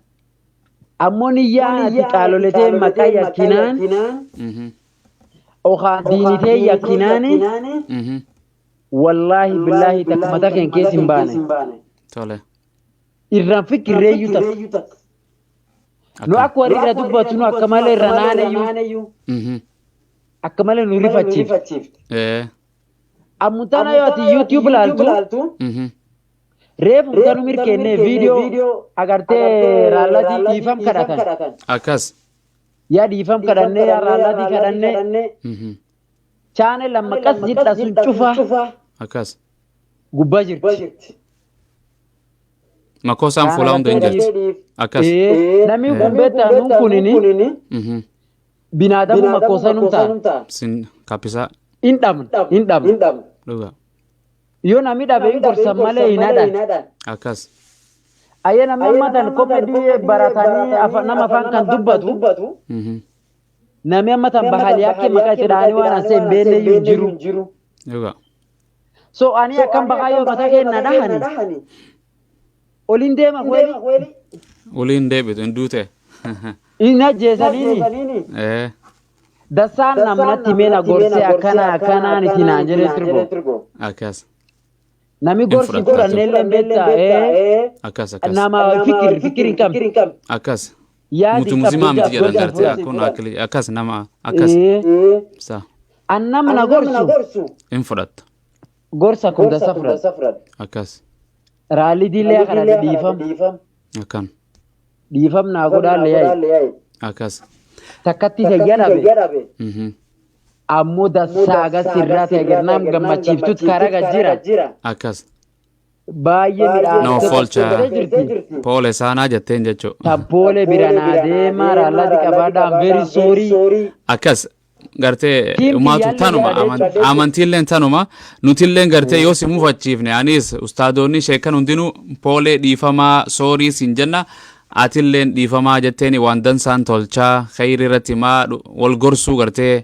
B: ammoo niyyaan ati qaaloletee maqaa yakkinaan okaa diinitee yakkinaani wallaahi billaahi takka mataa keen keessa hin baane
A: tole
B: irraan fikirreeyyuu takka nu akka warri irra dubbatu nu akka malee irra naaneyyuu akka malee nu rifachiif ammutana yoo ati YouTube laaltu reef mutanu mirkenne video agartee raallati dhiifam kadhatan
A: akkas
B: yaa dhiifam kadhanne yaa raallati kadhanne channel lamma qas jidha sun cufa
A: akkas
B: gubbaa jirti
A: Makosaan fuulaa hunda hin jirti. Akkas.
B: Namni kun beektaa nuun kunini binaadamu makoosa nuun ta'a.
A: Sin kappisaa.
B: Hin dhabna.
A: Dhuga.
B: Yoo namni dhabe hin gorsan malee hin haadhan.
A: Akkas.
B: Ayyee namni ammatan koomedii baratanii nama afaan kan dubbatu. Namni ammatan bahaliyaa kee maqaa itti dhaanii waan asee hin beekne iyyuu hin jiru.
A: Dhuga.
B: So ani akkam bahaa yoo mataa keenya dhahani. Oliin deema kweli.
A: Oliin deebitu hin duute.
B: Hin ajjeesaniini. Dasaan namnatti meena gorsee akkanaan itti naan jedhee turgo.
A: Akkas.
B: Nami gorsi godhanneellee beektaa.
A: Akkas.
B: Nama fikir hin qabne.
A: Akkas. Muzimaa miti jedhan gartee akkun akkas nama akkas. Sa.
B: An nama na gorsu.
A: Hin fudhatta.
B: Gorsa kun dasa fudhata.
A: Akkas.
B: Raalli diilee kana dhiifam.
A: Akkan.
B: Dhiifam naa godhaalle yaa'i.
A: Akkas.
B: Takkatti fayyaa dhabe. Ammoo dasaaga sirraa ta'e garnaam gammachiiftuut karaga jira.
A: Akkas.
B: Baay'ee midhaan.
A: Nama foolchaa. Poole saanaa jetteen jechuudha.
B: Tan poole biraan adeemaa raallatti qabaadhaan very sorry.
A: Akkas. Gartee umaatu tanuma amantiilleen tanuma nutilleen gartee yoo si mufachiifne anis ustaadoonni sheekan hundinuu poolee dhiifamaa soorii siin jenna atilleen dhiifamaa jetteeni waan dansaan tolchaa khayri irratti maa wal gorsuu gartee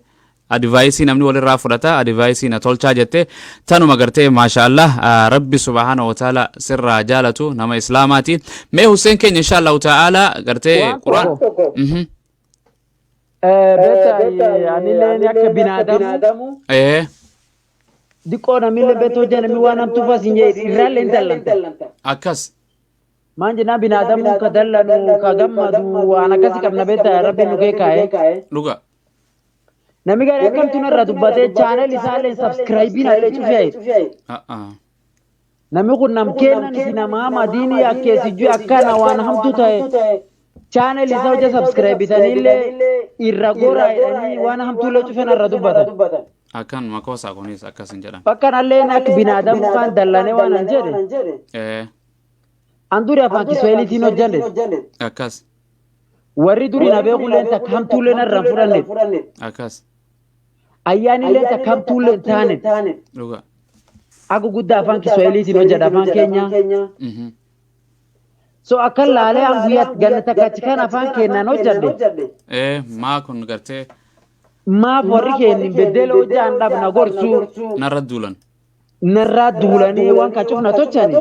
A: advaayisii namni walirraa fudhata advaayisii na tolchaa jette tanuma gartee maashaallah rabbi subhaanahu wa ta'ala sirraa jaalatu nama islaamaati mee Hussein keenya inshaallahu ta'ala gartee quraan
B: Beta anilleen akka binaadamu. Diqqoo namillee beetoo jedhami waan hamtuu fasin irraallee hin dallanta.
A: Akkas.
B: Maan jennaan binaadamu ka dallanu ka gammadu waan akkasi qabna beeta rabbi nu kee kaa'e.
A: Dhuga.
B: Nami gaarii akkamtu narra dubbatee chaanel isaallee sabskiraayibiin allee cufee. Nami kun nam kennan isi nama madiinii akkeessijuu akkana waan hamtuu ta'e. Channel isa hojja subscribe bitanillee irra gora jedhanii waan hamtuulee cufan irra dubbatan.
A: Akkan makoosaa kunis akkas hin jedhan.
B: Bakkan allee akka binaadamu kan dallane waan an jedhe. An duri afaan Kiswahiliitiin hojjanne.
A: Akkas.
B: Warri duri na beekulleen takka hamtuuleen irra fudhanne.
A: Akkas.
B: Ayyaanillee takka hamtuuleen taane.
A: Dhuga.
B: Akka guddaa afaan Kiswahiliitiin hojjedha afaan keenya. So akka laalee an guyyaatti ganna takka achi kan afaan keenyaan hojjedhe.
A: Maa kun gartee.
B: Maaf warri keenya beddeela hojjaan dhabna gorsuu.
A: Narra duulan.
B: Narraa duulanii waan kan cufna tochani.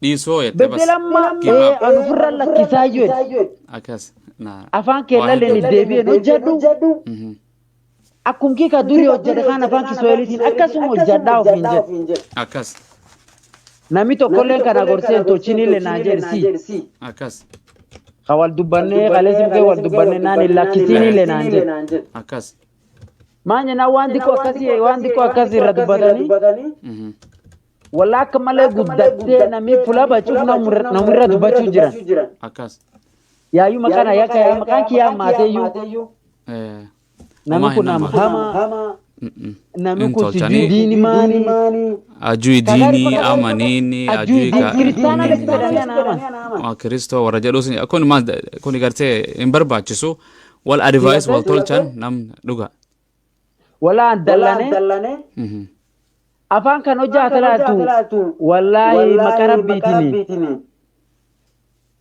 A: Dhiisoo jette bas.
B: Beddeela ammaa an ofirra lakkisaa jiru.
A: Akkas.
B: Afaan keenyallee ni deebi'een hojjedhu. Akkuma kika durii hojjedhe kan afaan Kiswahiliitiin akkasuma hojjedhaa ofiin jedhu.
A: Akkas.
B: Nami tokkolleen kana gorseen tolchinillee naan jedhisi.
A: Akkas.
B: Ka wal dubbannee qaleessi kee wal dubbannee naan hin lakkisiinillee naan jedhu.
A: Akkas.
B: Maan jennaan waan xiqqoo akkasii irra dubbatanii. Wallaa akka malee guddattee namni fuula bacuuf namirra dubbachuu jiran.
A: Akkas.
B: Yaayyuu maqaan ayyaaka maqaan kiyyaa maateeyyuu. Nami kun nama hama. Nami kun sijuu diini maani.
A: Ajui diini amaniini ajui ka.
B: Kiristaana letti fedhanii nama.
A: Kiristoo warra jedhuus kun gartee hin barbaachisu wal advice wal tolchan nam dhuga.
B: Walaa dallane. Afaan kan hojjaa laatu wallaahi maqaa rabbiitini.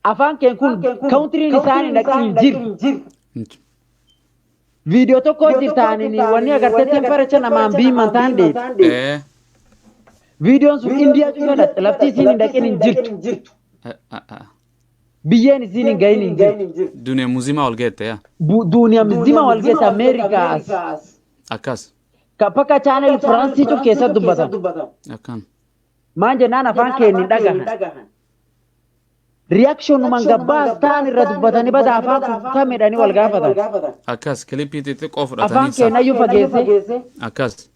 B: Afaan keen kun country'n isaanii dhaqin jiru. Video tokko jirtaanii wanni agartee temperature namaan biiman taan dheedha. Videoon sun Indiyaa cufadha lafti isiin hin dhaqin hin jirtu. Biyyeen isiin hin gahin hin jirtu.
A: Duniyaa muzimaa ol geette yaa.
B: Duniyaa muzimaa ol geette Ameerikaas.
A: Akkas.
B: Kapaka channel Firansii cuf keessatti dubbatan.
A: Akkan.
B: Maan jennaan afaan keenya hin dhagahan. Reaction numan gabbaas ta'an irra dubbatanii bada afaan kutaa midhanii wal gaafatan.
A: Akkas kilipii xixiqqoo fudhatanii.
B: Afaan keenya iyyuu fageesse.
A: Akkas.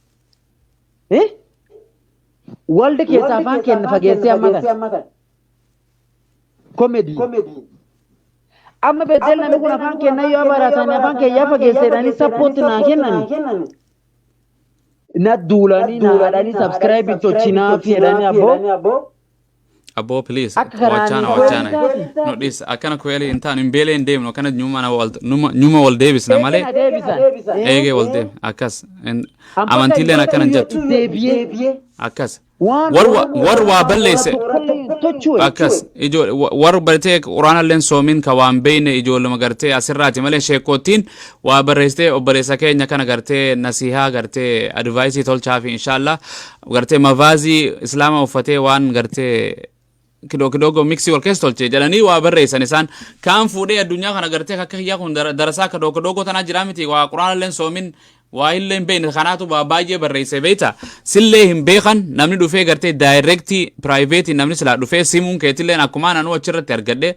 B: Waldi keessa afaan keenya fageessee hammatan. Comedy. Amma beddel namni kun afaan keenya yoo baratanii afaan keenya fageesseedhanii sappooti naa kennani. Na duulanii na haadhanii subscribe tolchinaa fi jedhanii abboo.
A: Abo please wachana no this akana kweli intaan imbele ndem no kana nyuma wal Davis na male ege wal Davis akas amantile na kana jat akas war wa balese akas ijo war barte qur'an len somin ka wan bayne ijo lama garte asirati male shekotin wa bareste obaresa kenya kana garte nasiha garte advice tol chafi inshallah garte mavazi islama ufate wan garte kidogo mixi orchestral che jalani wa barresan isan kan fude adunya kana garte ka kiya kun darasa kidogo tana jiramiti wa qur'an len somin wa illen bain khanatu ba baje barrese beta sillehim bekan namni dufe garte directi private namni sala dufe simun ketilen akumana no chirra tergade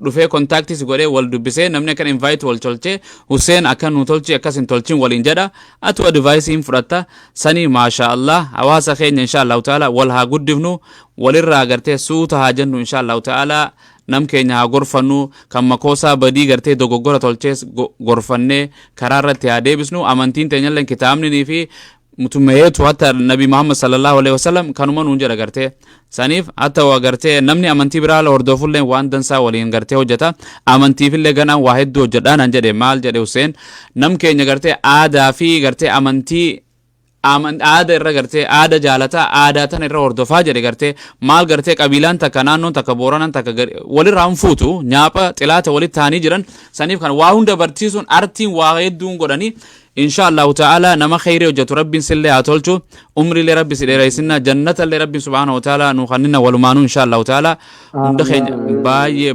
A: dufe contact is gore wal dubise namne kan invite wal tolche Hussein akan no tolche akasin tolchin wal injada atu advice im furata sani masha Allah awasa khayna inshallah taala wal ha guddivnu walirra garte suuta hajannu inshallah taala nam kenya gorfanu kam makosa badi garte dogogora tolches gorfanne kararati adebisnu amantin tenyallen kitamni ni fi mutumeyetu hatta nabi Muhammad sallallahu alaihi wasallam kanuma nunjara garte sanif hatta wa garte namni amanti birala ordofulle wan dansa walin garte hojata amanti fille gana wahiddo jadana jade mal jade Hussein nam kenya garte aada fi garte amanti aada irra garte aada jalata aada tan irra ordofa jade garte mal garte qabilan takka naannon takka boranan takka walirra anfutu nyaapa tilata walit tani jiran sanif kan wa hunda bartisun artin wahiddun godani إن شاء الله تعالى نما خير وجت رب سلي أتولتو أمري لرب سلي رئيسنا جنة لرب سبحانه وتعالى نخننا ولمانو إن شاء الله تعالى ندخل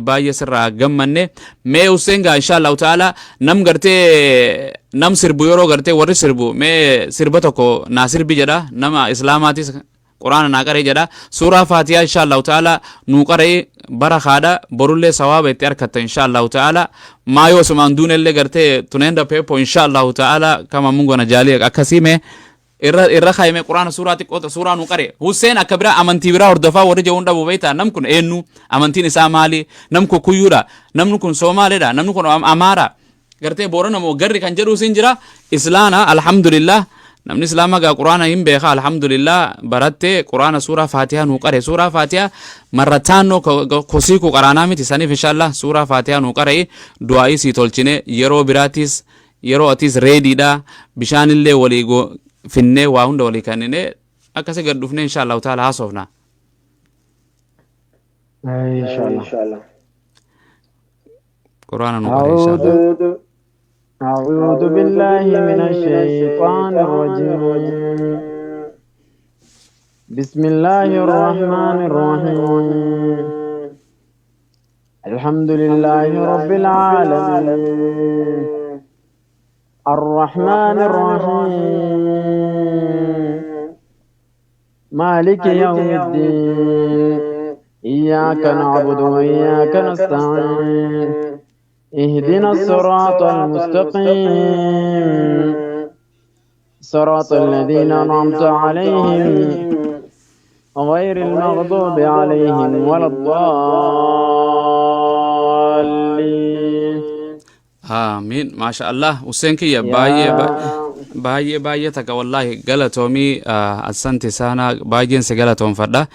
A: باي سر جمّنه ما وسنجا إن شاء الله تعالى نم قرتي نم سربو يورو قرتي وري سربو ما سربتكو ناصر بيجدا نما إسلاماتي قرآن ناقري جدا سورة فاتحة إن شاء الله تعالى نقرأ برخادة برولة ثواب اتياركت إن شاء الله تعالى ما يوسمان دون اللي قرتي تنين دا بيبو إن شاء الله تعالى كما منغو نجالي أكسيمة إرى خايمة قرآن سورة تقوت سورة نقرأ حسين أكبر أمانتي برا وردفا ورجع وندا بوبيتا نمكن إنو أمانتي نسامالي نمكو كيورا نمكن سومالي دا نمكن أمارا قرتي بورنا مو قرر كان جرو سنجرا إسلانا الحمد لله namni islama ga qur'ana him beekha alhamdulillah baratte qur'ana sura fatiha nu qare sura fatiha marratano kosi ku qarana miti sanif inshallah sura fatiha nu qare du'ai si tolchine yero biratis yero atis ready da bishanille waligo finne wa hunda wali kanine akase gaddufne inshallah taala hasofna
B: inshallah
A: qur'ana nu qare inshallah
B: أعوذ بالله من الشيطان الرجيم بسم الله الرحمن الرحيم الحمد لله رب العالمين الرحمن الرحيم مالك يوم الدين إياك نعبد وإياك نستعين اهدنا الصراط المستقيم صراط الذين أنعمت عليهم غير المغضوب عليهم ولا الضالين
A: آمين ما شاء الله وسنك يا باي تك والله قالتومي أسنتي سانا باجين سقالتهم فردا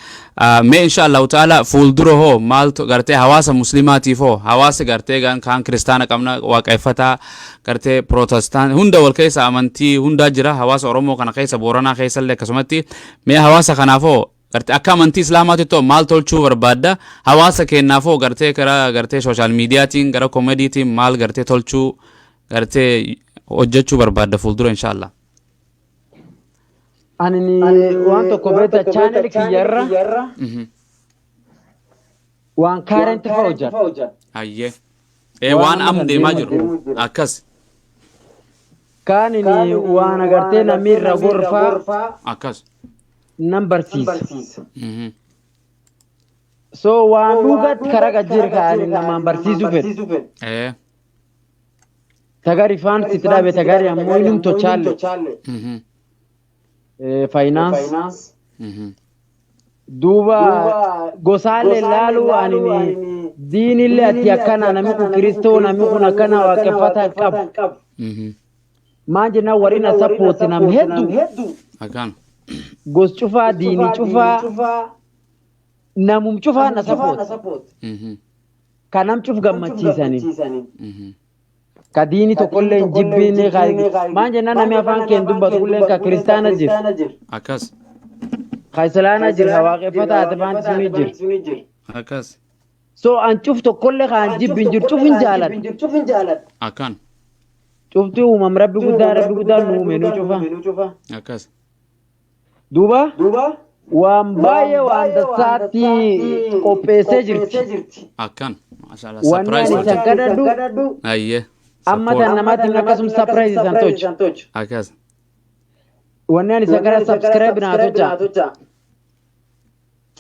A: ما إن شاء الله تعالى فولدره هو مالتو قرتي حواس مسلماتي فو حواس قرتي كان كريستانا كمنا وكيفتا قرتي بروتستان هندا والكيس أمانتي هندا جرا حواس أورومو كان كيس بورانا كيس اللي كسمتي ما حواس خنافو قرتي أكامنتي إسلاماتي تو مالتو تشوفر بادا حواس كينافو قرتي كرا قرتي سوشال ميديا تين قرا كوميدي تين مال قرتي تولشو قرتي hojjechuu barbaadda fuuldura inshallah
B: ani waan tokko beeta channel kiyyarra waan current hojja
A: ayye waan am deemaa jiru akkas
B: kaanini waan agartee namirra gorfaa
A: akkas
B: barsiisa so waan dhugat karaga jirka ani namaan barsiisu fedhe tagari fans itdabe tagari amoynum to challe finance duba gosale lalu anini dinille ati akana namiku kristo namiku nakana wakefata qab manje na warina support nam heddu
A: akan
B: gos chufa dini chufa namum cufaa na support kanam cuf gammachiisanii ka diini tokkollee hin jibbiine maan jennaan namni afaan keen dubbatu kulleen ka kiristaana jira
A: akkas
B: ka islaana jira ka waaqeffata advaantismii jira
A: akkas
B: so an cuf tokkollee ka an jibbin jiru cuf hin jaaladha
A: akkan
B: cufti uumam rabbi guddaa nu uume nu cufa
A: akkas
B: duuba waan baay'ee waan dasaatti qopheessee jirti
A: akkan maashaallah
B: wanni ani isa gadadhu
A: ayyee
B: amma tan namaatti akkasum surprise isan toch
A: akkas
B: wanni ani isa gara subscribe na tocha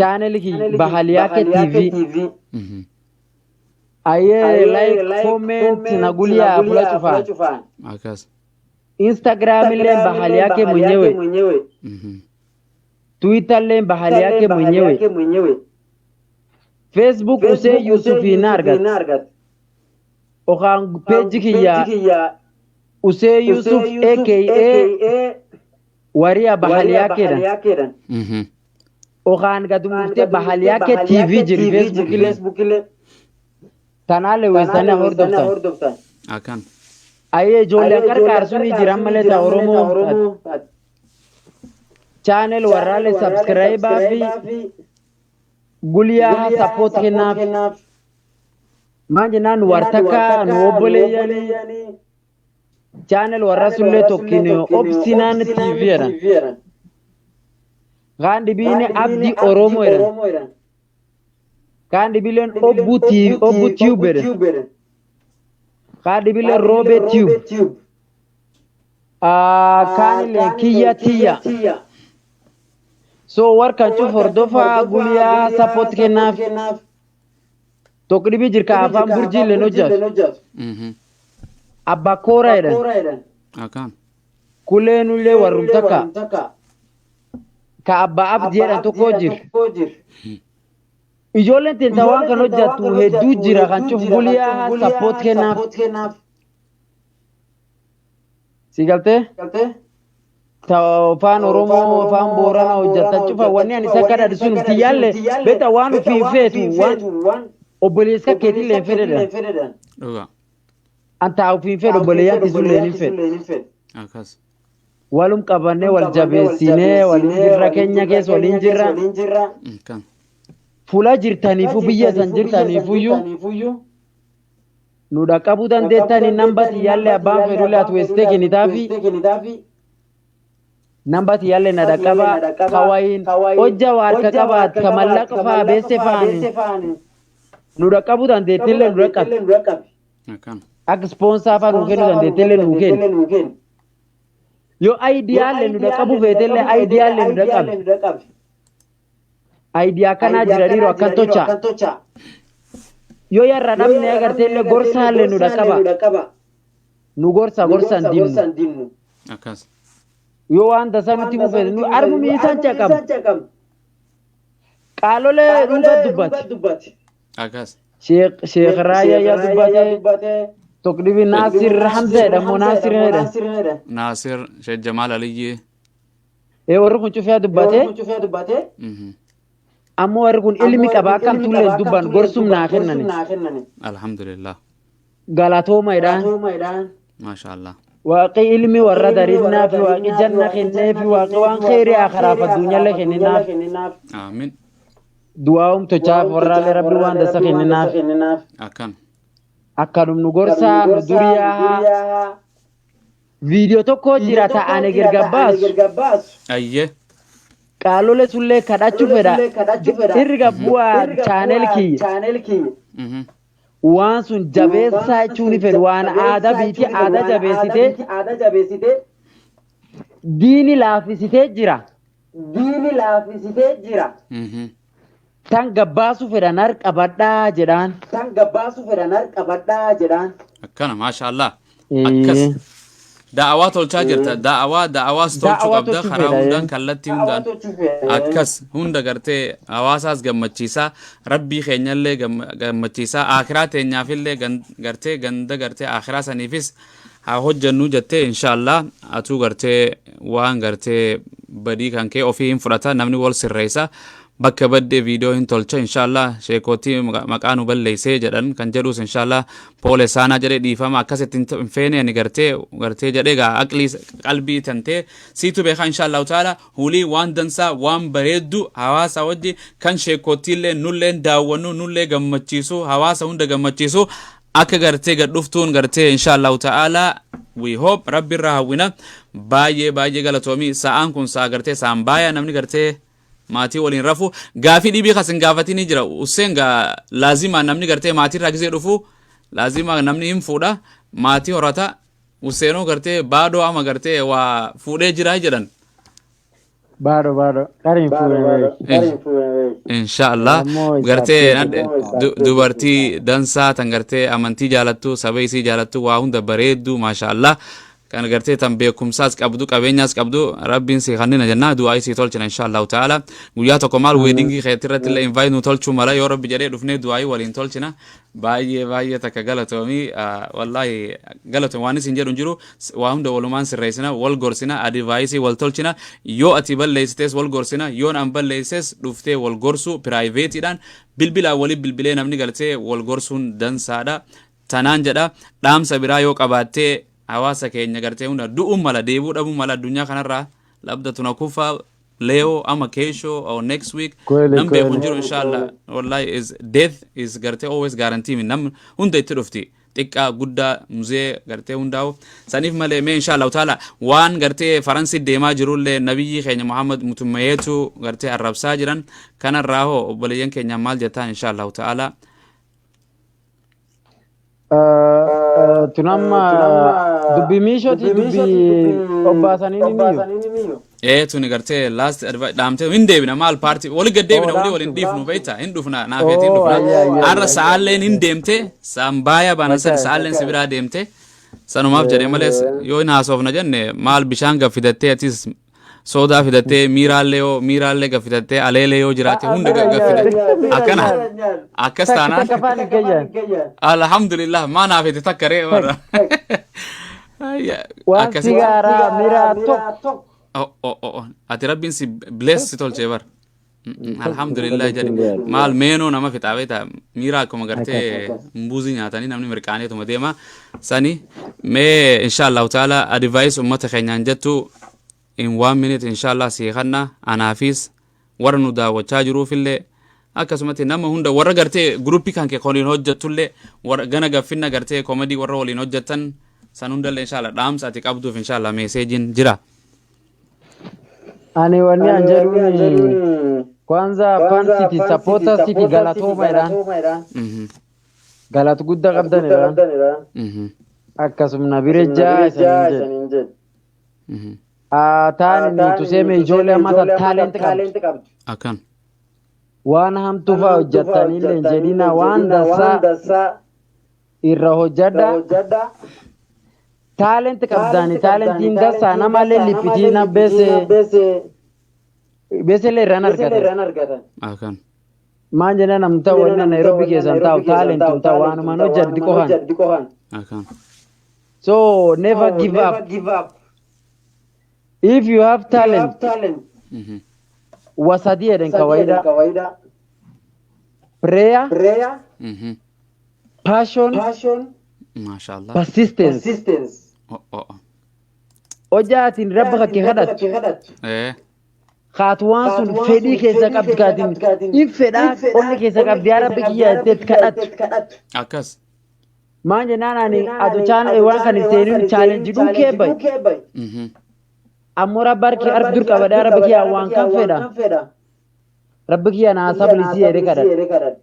B: channel ki Bahaliya ke TV aye like comment na gulia fula chufa
A: akkas
B: Instagram ile Bahaliya ke mwenyewe Twitter ile Bahaliya ke mwenyewe Facebook use Yusuf Inargat okan page kiya use Yusuf aka Waria Bahaliya kedan okan gadumufte Bahaliya ke TV jiri Facebook ile tanale wesana hordofta
A: akan
B: aye jolle karkar suni jiran male ta oromo channel warale subscribe fi guliya support kenaf manje nan wartaka no obole yani channel warasulle tokkine obsinan TV era gandi bine abdi oromo era kandi bilen obu tube kandi bilen robe tube kandi le kiya so warkan cu fordofa guliya support kenaf tokribi jirka afam burji le nojat abba kora edan
A: akan
B: kulenu le warumtaka ka abba abdi edan to kojir ijoolleen tenta waan kan hojjattu hedduu jira kan cuf guliyaa support kennaaf si galtee ta afaan oromoo afaan boorana hojjattan cufa wanni ani isa kadhadhu sun tiyyaalle beeta waan ufii feetu waan obboleessa keetillee hin fedhedan
A: dhuga
B: anta ufii fedhu obboleeyyan tisullee hin fedhu
A: akkas
B: walum qabannee wal jabeessinee waliin jirra keenya keessa waliin jirra
A: kan
B: Fula jirtaniifu biyya san jirtaniifuyyuu nu dhaqqabuu dandeettanii namba tiyyaallee abbaan fedhulle ati weessitee kennitaafi namba tiyyaallee na dhaqqabaa kawayin hojja waarka qabaat ka mallaqa faa beesse faani nu dhaqqabuu dandeettillee nu dhaqqabi akka ispoonsaa faa nu kennu dandeettillee nu kennu yoo aayidiyaallee nu dhaqqabuu feetellee aayidiyaallee nu dhaqqabi idea kana jiraniiro akkan tocha yo yarra namne agartelle gorsaalle nu dhaqaba nu gorsan dimnu
A: akkas
B: yo waan dasanutti mufeet nu armu miisan caqam qaalole dhuga dubbate
A: akkas
B: sheekh raaya ya dubbate tokdibi Nasir Hamza edamo Nasir
A: Sheikh Jamal Aliyyi
B: warri kun cufee dubbate ammoo warri kun ilmi qaba akkam tulleen dubban gorsum naa kennani
A: alhamdulillah
B: galatooma edhaan
A: maashaallah
B: waaqi ilmi warra dariifnaa fi waaqi janna kennee fi waaqi waan kheyrii akhiraaf addunyalle kenninaaf
A: aamin
B: du'aa'um tochaaf warraalee rabbi waan dasa kenninaaf akkanum nu gorsaa nu duriyaa viidiyoo tokko jira ta'ane gergabbaasu
A: ayyee
B: qaalole sullee kadhachuu fedha irga bu'aa channel kiyya waan sun jabeessaa jechuun fedhu waan aadaa biiti aadaa jabeessitee diini laafisitee jira tan gabbaasu fedhan harqabadhaa jedhaan
A: akkana maashaallah akkas da'awaa tolchaa jirta da'awaas tolchuu qabda karaa hundaan kallattii hundaan akkas hunda gartee hawaasaas gammachiisaa rabbii keenyallee gammachiisaa akhiraa teenyaafillee gartee ganda gartee akhiraa saniifis haa hojjannu jettee inshaallah atuu gartee waan gartee badii kan kee ofii hin fudhata namni wal sirreessa bakka badde video hin tolcha inshallah sheekoti maqaanu balleeyse jedhan kan jedhus inshallah poole saana jedhe dhiifama akkasitti hin feene ani gartee jedhe gaa aqli qalbii tante siitu beeka inshallah taala hulii waan dansa waan bareeddu hawaasa wajji kan sheekotiillee nulleen daawwannu nullee gammachiisu hawaasa hunda gammachiisu akka gartee gadhuftuun gartee inshallah taala we hope rabbi irraa hawwina baay'ee galatoomi sa'aan kun sa'a gartee sa'aan baay'ee namni gartee maatii waliin rafu gaafii dhibii kasin gaafatini jira useen gaa laazima namni gartee maatii irraa gisee dhufu laazima namni hin fuudha maatii horata useenoo gartee baadoo ama gartee waa fuudhee jira jedhan
B: baadoo qarin fuudhee
A: inshallah gartee dubartii dansaa tan gartee amantii jaalattu saba isii jaalattu waa hunda bareeddu maashaallah kan gartee tan beekumsaas qabdu qabeenyaas qabdu rabbiin si kannina jenna du'aa isii tolchina inshallah taala guyyaa tokko maal weddingi keetirratti illee invite nu tolchuu mala yoo rabbi jedhee dhufnee du'aa waliin tolchina baay'ee takka galatoomi wallahi galatoomi waan isin jedhu jiru waa hunda walumaan sirreessina wal gorsina advice wal tolchina yoo ati balleessites wal gorsina yoo an balleesses dhuftee wal gorsu privateedhaan bilbila wali bilbilee namni galtee wal gorsuun dansaadha tanaan jedha dhaamsa biraa yoo qabaattee hawaasa keenya gartee hunda du'uun mala deebuu dhabuu mala addunyaa kanarraa labda tuna kufa leo ama kesho or next week nam beekun jiru inshallah wallahi is death is gartee always guarantee nam hunda itti dhufti xiqqaa guddaa muzee gartee hundaa'u saniif malee mee inshallah taala waan gartee faransi deemaa jirullee nabiyyi keenya muhammad mutummayeetu gartee arrabsaa jiran kanarraa hoo obboleeyyan keenya maal jettaan inshallah taala
B: tunamma dubbi miishoti dubbi obbaasanii miyo
A: tuni gartee last dhaamte hin deebina maal party wali gad deebina wali dhiifnu beeyta hin dhufna naafeetiin dhufna arra sa'aalleen hin deemte sa'aan baaya bana sa'aalleen sibiraa deemte sanumaaf jedhee malees yoo hin haasofna jenne maal bishaan gaffidattee atis soda fidattee miiraallee gaffidattee aleelee yoo jiraate hunda gaffidatte akkana akkas taanaan alhamdulillah maa naafete takka ree warra
B: waan sigaaraa miiraa tokko
A: ati rabbiin si bless si tolchee bar alhamdulillah jedhe maal meenoo nama fixaabeeta miiraa akkuma gartee mbuuzii nyaatanii namni mirqaaneetuma deema sani mee inshallah taala advice ummata keenyaan jettu in 1 minute inshallah si khanna anaafis warra nu daawwachaa jiruufillee akkasumatti nama hunda warra gartee gruppii kan kee koniin hojjettullee warra gana gaffinna gartee komedii warra waliin hojjettan san hundallee inshallah dhaamsa ati qabduuf inshallah meeseejiin jira
B: ani wani anjeduni kwanza fan city supporter city galatoma iran galat gudda qabdan iran akkasumna bireja isanin jed taani tuseme ijoollee mata talent qabdu
A: akan
B: waan hamtu faa hojjettaniillee hin jedhina waan dansaa irra hojjedha talent qabdani talentiin dansaa namallee lipitiina beeselee irraan argatan
A: akan
B: maan jedhan namta wanna Nairobi keessan taa'u talentum taa'u waanumaan hojjedhi qohan
A: akan
B: so never give up if you have talent wasadia den kawaida prayer passion
A: mashallah
B: persistence ojatin rabbaka ki hadat khatwan sun fedi keessa qabdaatin if feda onni keessa qabdi ya rabbi ki yatet kadat
A: akas
B: maan jenaan ani adu chan waan kan seenin challenge dun kebay amora barki ardur qabada rabbi ya waan kan feda rabbi ya na sablisi ere kadat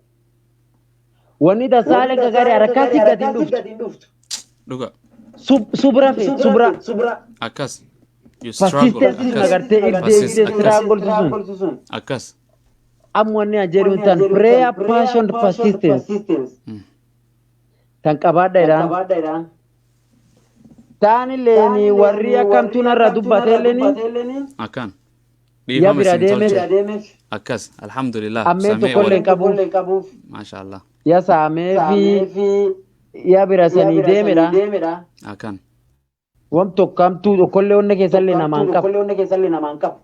B: wani da sale ga gari arakati gadin duft
A: duga
B: subra
A: akas you struggle
B: agarte struggle susun
A: akas
B: amwani ajerun tan prayer passion persistence tan qabada iran tani leni warri akam tunarra dubbate leni
A: akan
B: ya birademe
A: akas alhamdulillah
B: amme to kollen kabuf
A: mashallah
B: ya same fi ya birasani demira
A: akan
B: wam to kam tu kolle onne ke salle na mankap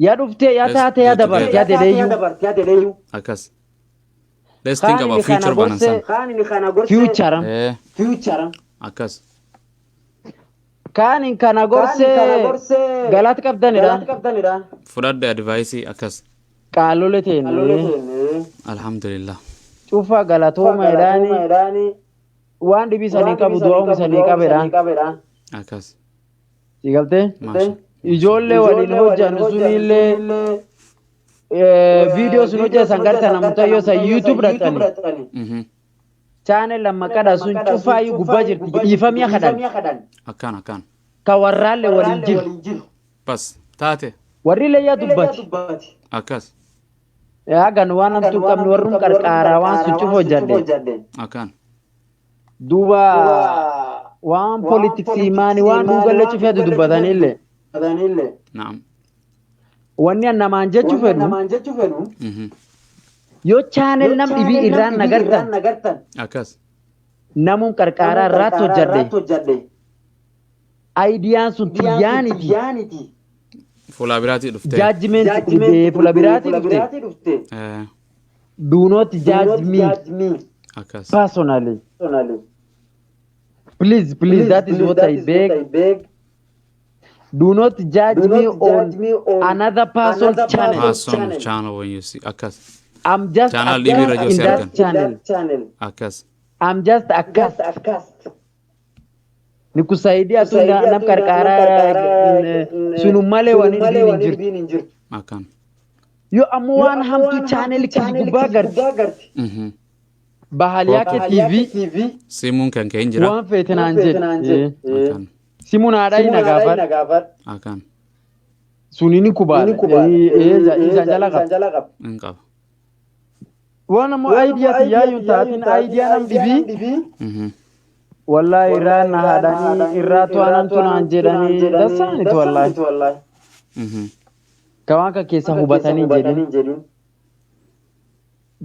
B: yaa dhuftee yaa taate yaa dabarte yaa dedeeyyuu
A: akkas let's think about future banansan
B: future
A: akkas
B: kaan kana gorsee galata qabdanidha
A: fudhadhe advice akkas
B: qaalole teenne
A: alhamdulillah
B: cufa galatooma edhaani waan dhibii sanii qabu du'aa sanii qabedha
A: akkas
B: sigaltee ijoollee waliin hojjannu sunillee video sun hojjetan gartan amtayyoo sa YouTube dhaqani channel lamma qada sun cufaayu gubbaa jirti dhiifamii kadhan
A: akkan
B: ka warraalle waliin jiru
A: bas taate
B: warrillee yaa dubbati
A: akkas
B: gan waan namtu qabnu warrum qarqaaraa waan sun cufa hojjadde
A: akkan
B: duuba waan politiksii maani waan dhugalle cufeetu dubbatanillee
A: naam
B: wanni namaan jechuu fedhu yoo channel nam dhibii irraan nagartan
A: akkas
B: namuun qarqaaraa irraatti hojjadde aayidiyaan sun tiyyaaniti
A: fuula biraatii dhufte
B: judgment fuula biraatii dhufte do not judge me
A: akkas
B: personally please that is what I beg do not judge me on another person's
A: channel when you see akkas
B: I'm just
A: channel libi radio
B: in that channel
A: akkas
B: I'm just a cast nikusaidia tu nam karkara sunu male wani dinin jirtu
A: akkan
B: yo amwan hamtu channel ki guba garti bahal yake TV
A: simun kan ke injira
B: wan fetenanje
A: akkan
B: simun ada ina gafar
A: akkan
B: sunini kubal jala gab
A: inqab
B: wana mo idea ya yuntatin idea nam dibi wallahi irana hadani iratu anantuna jedani dasani to wallahi kawanka kesa hubatani jedin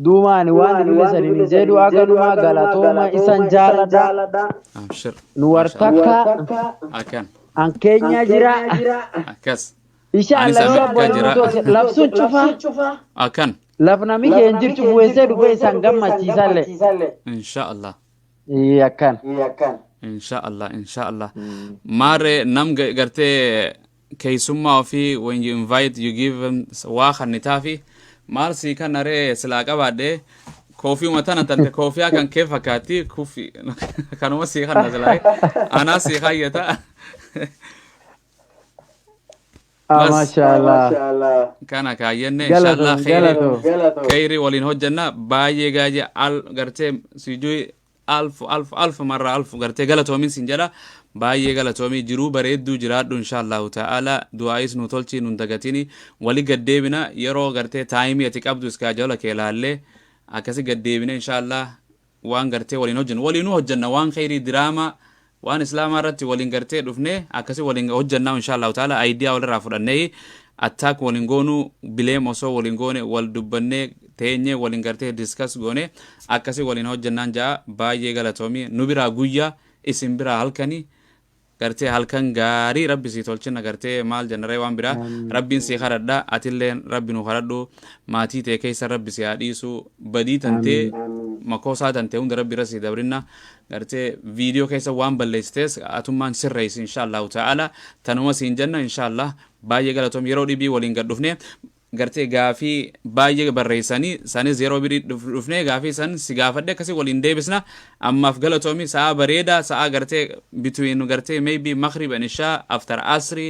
B: dumani waan dhibe sanini jedhu aganuma galatoma isan jaalada
A: abshir
B: nu wartakka
A: akkan
B: an Kenya jira
A: akkas
B: inshallah labsun cufa
A: akkan
B: lafna mi ke jirtu buese dubai sangam machisalle
A: inshallah
B: akkan
A: inshallah mare nam garte kaysumma fi when you invite you give them wa khanitafi marsi kanare silaka bade kofi matana tante kofi akan ke fakati kofi kanuma si khanna zalai ana si khayata
B: mashallah
A: kana kayenne inshallah khairi walin hojjanna baye gaje al garte sijui alf marra alf garte galatomin sinjada baye galatomi jiru bareeddu jiraaddu inshallah ta'ala du'aais nu tolchi nun dagatini wali gaddebina yero garte time yati qabdu iska jawla kelaalle akasi gaddebina inshallah waan garte walin hojjanna waan khairi drama waan islama ratti walin garte dufne akasi walin hojjanna inshallah ta'ala idea wala rafudanne attack walin gonu bilem oso walin gone wal dubbanne teenye walin garte discuss gone akasi walin hojjannan jaa baye galatomi nubira guyya isin bira halkani garte halkan gaari rabbi si tolchina garte mal janare wan bira rabbin si kharadda atillen rabbinu kharaddu mati te kaysa rabbi si hadisu badi tante makosa tante unda rabbi rasi dabrinna garte video kaysa wan balleistes atumman sirrais inshallah ta'ala tanuma sin janna inshallah baye galatom yero dibi walin gaddufne garte gaafi baye barreysani sani zero biri dufne gaafi san sigafadde kasi walin debisna amma afgalatomi saa bareda saa garte between garte maybe maghrib and isha after asri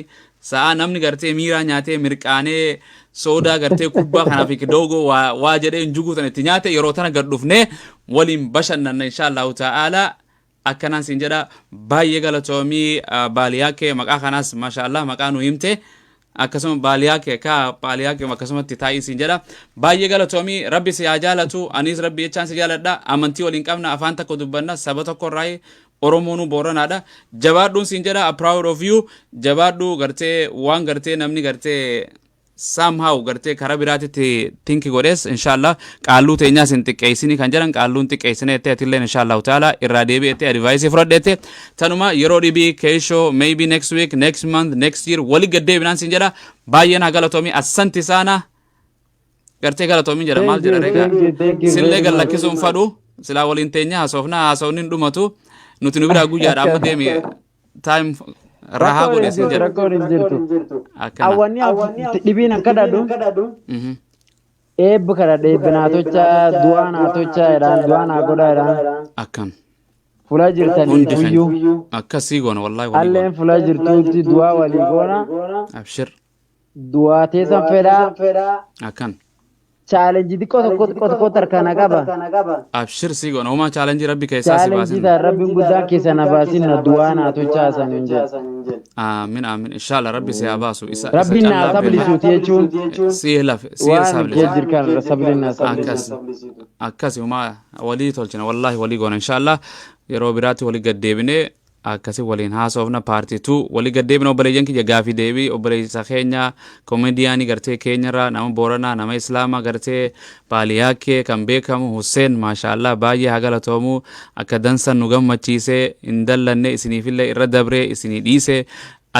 A: saa namni garte mira nyaate mirqane soda garte kubba kana fi kidogo wa jede njugu tan tinyate yero tan gaddufne walin bashanna inshallah ta'ala akkanan sinjada baye galatomi baliyake maka khanas mashallah makanu himte akkasuma baaliyake ka baaliyake akkasumatti taa'in jedha baay'ee galatoomii rabbi si jaalatu anis rabbi jechaan si jaaladha amantii waliin qabna afaan tokko dubbanna saba tokko irraa oromoonu booranaadha jabaadhuun sin jedha proud of you jabaadhu gartee waan gartee namni gartee somehow gartee karaa biraatitti tinki godhes inshallah qaalluu teenyaa sin xiqqeessini kan jedhan qaalluun xiqqeessine itti atilleen inshallah taala irraa deebi'etti advice fudhadheette tanuma yeroo dhibii keeshoo maybe next week next month next year wali gaddeebinaan sin jedha baay'een haa galatoomi assanti saana gartee galatoomi jedha maal jedha reega sillee gallakkisuun fadhu silaa waliin teenya haasofni hin dhumatu nuti nu biraa guyyaadha amma deemi time rahaa godhe sin jedha
B: awwanni dhibiin akka dhadhu eebbi kana dheebbinaa tocha du'aa naa tocha jedhaan du'aa naa godha jedhaan
A: akkan
B: fula jirtanii guyyuu
A: akkasii goona wallaahi
B: alleen fula jirtuutti du'aa walii goona
A: abshir
B: du'aa teessan fedhaa
A: akkan
B: challenge xiqqoo tokko tarkaana qaba
A: abshir sii goona uumaa challenge rabbi keessaa si baasin
B: challenge rabbiin guddaan keessa na baasin na du'aa naa tocha hasan hin jedhu
A: آمين آمين إن شاء الله ربي سياباسو
B: ربنا سبلسو تيجون
A: سيهلف سبلسو
B: يجر كان سبلنا
A: أكاسي وما ولي تولجنا والله ولي قونا إن شاء الله يرو براتي ولي قد ديبني أكاسي ولين هاسوفنا بارتي 2 ولي قد ديبنا وبريجن كي جافي ديبي وبري سخينيا كوميدياني غرتي كينيرا نام بورنا نام إسلاما غرتي بالياكي كم بيكم حسين ما شاء الله باجي هاغلا تومو أكدنسا نغم مچيسه اندلنه اسني فيله إردبره اسني ديسه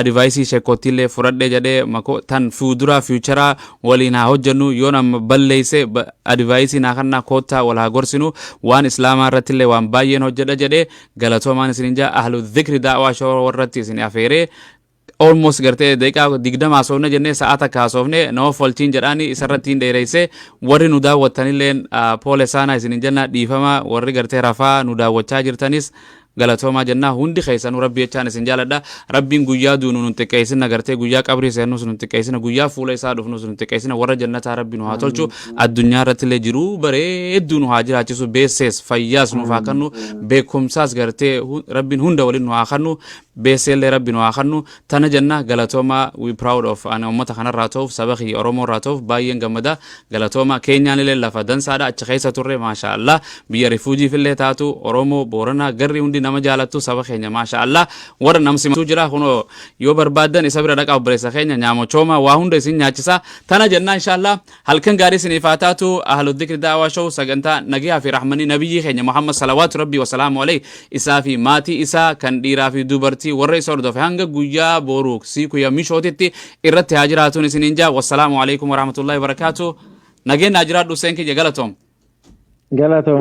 A: advice sheekotille furadhe jade mako tan fuudura future walina hojjannu yona balleeyse advice na kanna kota wala gorsinu wan islama ratille wan bayen hojjada jade galatoomaan isinja ahlu dhikri da'wa shawar warratti isin afere almost garte deeqa digdama soofne jenne sa'ata ka soofne no folchin jedhani isarratti dheereyse warri nu daawwatanilleen pole sana isin janna dhiifama warri garte rafa nu daawwachaa jirtanis galatooma jenna hundi khaysan rabbi jechaan isin jaaladha rabbiin guyyaa duunu nun xiqqeessin agartee guyyaa qabrii seennu nun xiqqeessin guyyaa fuula isaa dhufnu nun xiqqeessin warra jannata rabbi nu haa tolchu addunyaa irratti illee jiru bareedduu nu haa jiraachisu beessees fayyaas nuuf haa kennu beekumsaas gartee rabbiin hunda waliin nu haa kennu beesseellee rabbi nu haa kennu tana jenna galatooma we proud of ana ummata kanarraa ta'uuf saba kiyya oromoo irraa ta'uuf baay'een gammada galatooma keenyaan illee lafa dansaadha achi keessa turre maasha Allah biyya rifuujiif illee taatu oromoo boorana garri hundi nama jaalattu saba keenya maasha Allah warra namsimatu jira kuno yoo barbaadan isa bira dhaqa obboleessa keenya nyaamochooma waa hunda isin nyaachisa tana jenna insha Allah halkan gaarii isiniif haa taatu ahlu dhikri da'waa show sagantaa nagiyaa fi rahmanii nabiyyi keenya Muhammad salawaatu rabbi wa salaamu alayhi isaa fi maatii isaa kan dhiiraa fi dubartii warra isa hordofe hanga guyyaa boru siiku ya mishootitti irratti haa jiraatuun isiniin jaa wassalaamu alaykum wa rahmatullahi wa barakatuh nageen haa jiraadhu seenki galatoom
B: galatoom